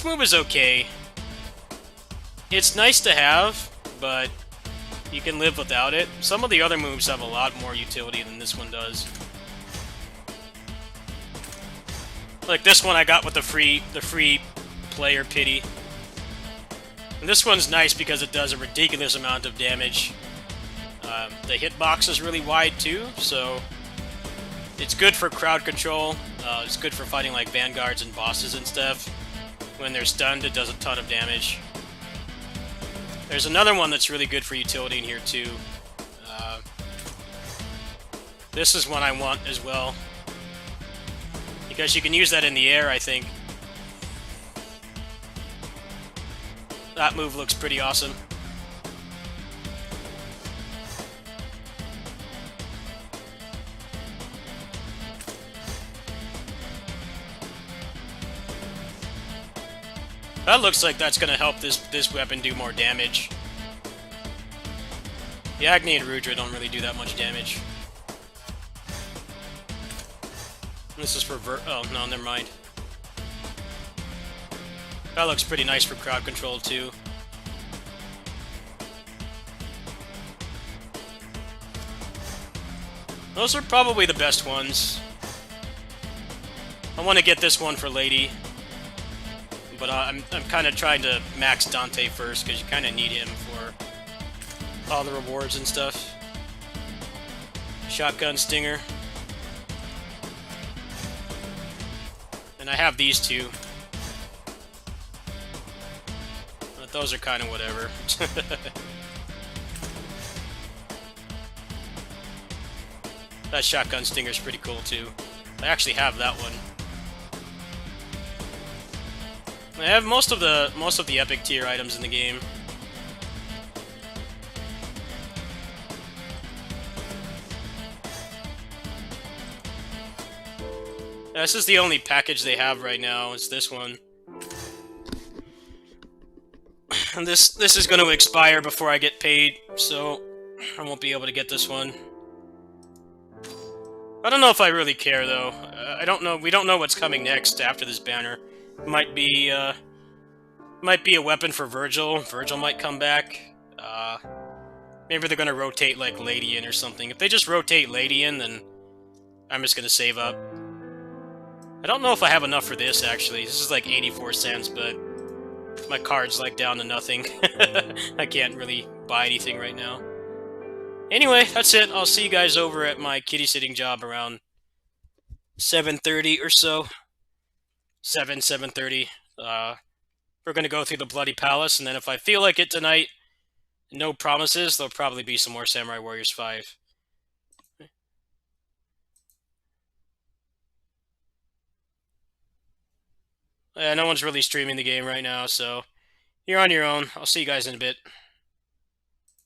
move is okay. It's nice to have, but you can live without it. Some of the other moves have a lot more utility than this one does. Like this one I got with the free player pity. And this one's nice because it does a ridiculous amount of damage. The hitbox is really wide too, so it's good for crowd control. It's good for fighting like vanguards and bosses and stuff. When they're stunned, it does a ton of damage. There's another one that's really good for utility in here too. This is one I want as well, because you can use that in the air, I think. That move looks pretty awesome. That looks like that's gonna help this weapon do more damage. The Agni and Rudra don't really do that much damage. This is for oh, no, never mind. That looks pretty nice for crowd control, too. Those are probably the best ones. I want to get this one for Lady. But I'm kind of trying to max Dante first, because you kind of need him for all the rewards and stuff. Shotgun Stinger. And I have these two. But those are kind of whatever. That Shotgun Stinger's pretty cool too. I actually have that one. I have most of the epic tier items in the game. This is the only package they have right now. It's this one. And this is going to expire before I get paid, so I won't be able to get this one. I don't know if I really care though. I don't know. We don't know what's coming next after this banner. Might be a weapon for Virgil. Virgil might come back. Maybe they're gonna rotate like Lady in or something. If they just rotate Lady in, then I'm just gonna save up. I don't know if I have enough for this actually. This is like 84 cents, but my card's like down to nothing. I can't really buy anything right now. Anyway, that's it. I'll see you guys over at my kitty sitting job around 7:30 or so. 7:30. We're gonna go through the Bloody Palace, and then if I feel like it tonight, no promises, there'll probably be some more Samurai Warriors 5. Yeah, no one's really streaming the game right now, so you're on your own. I'll see you guys in a bit.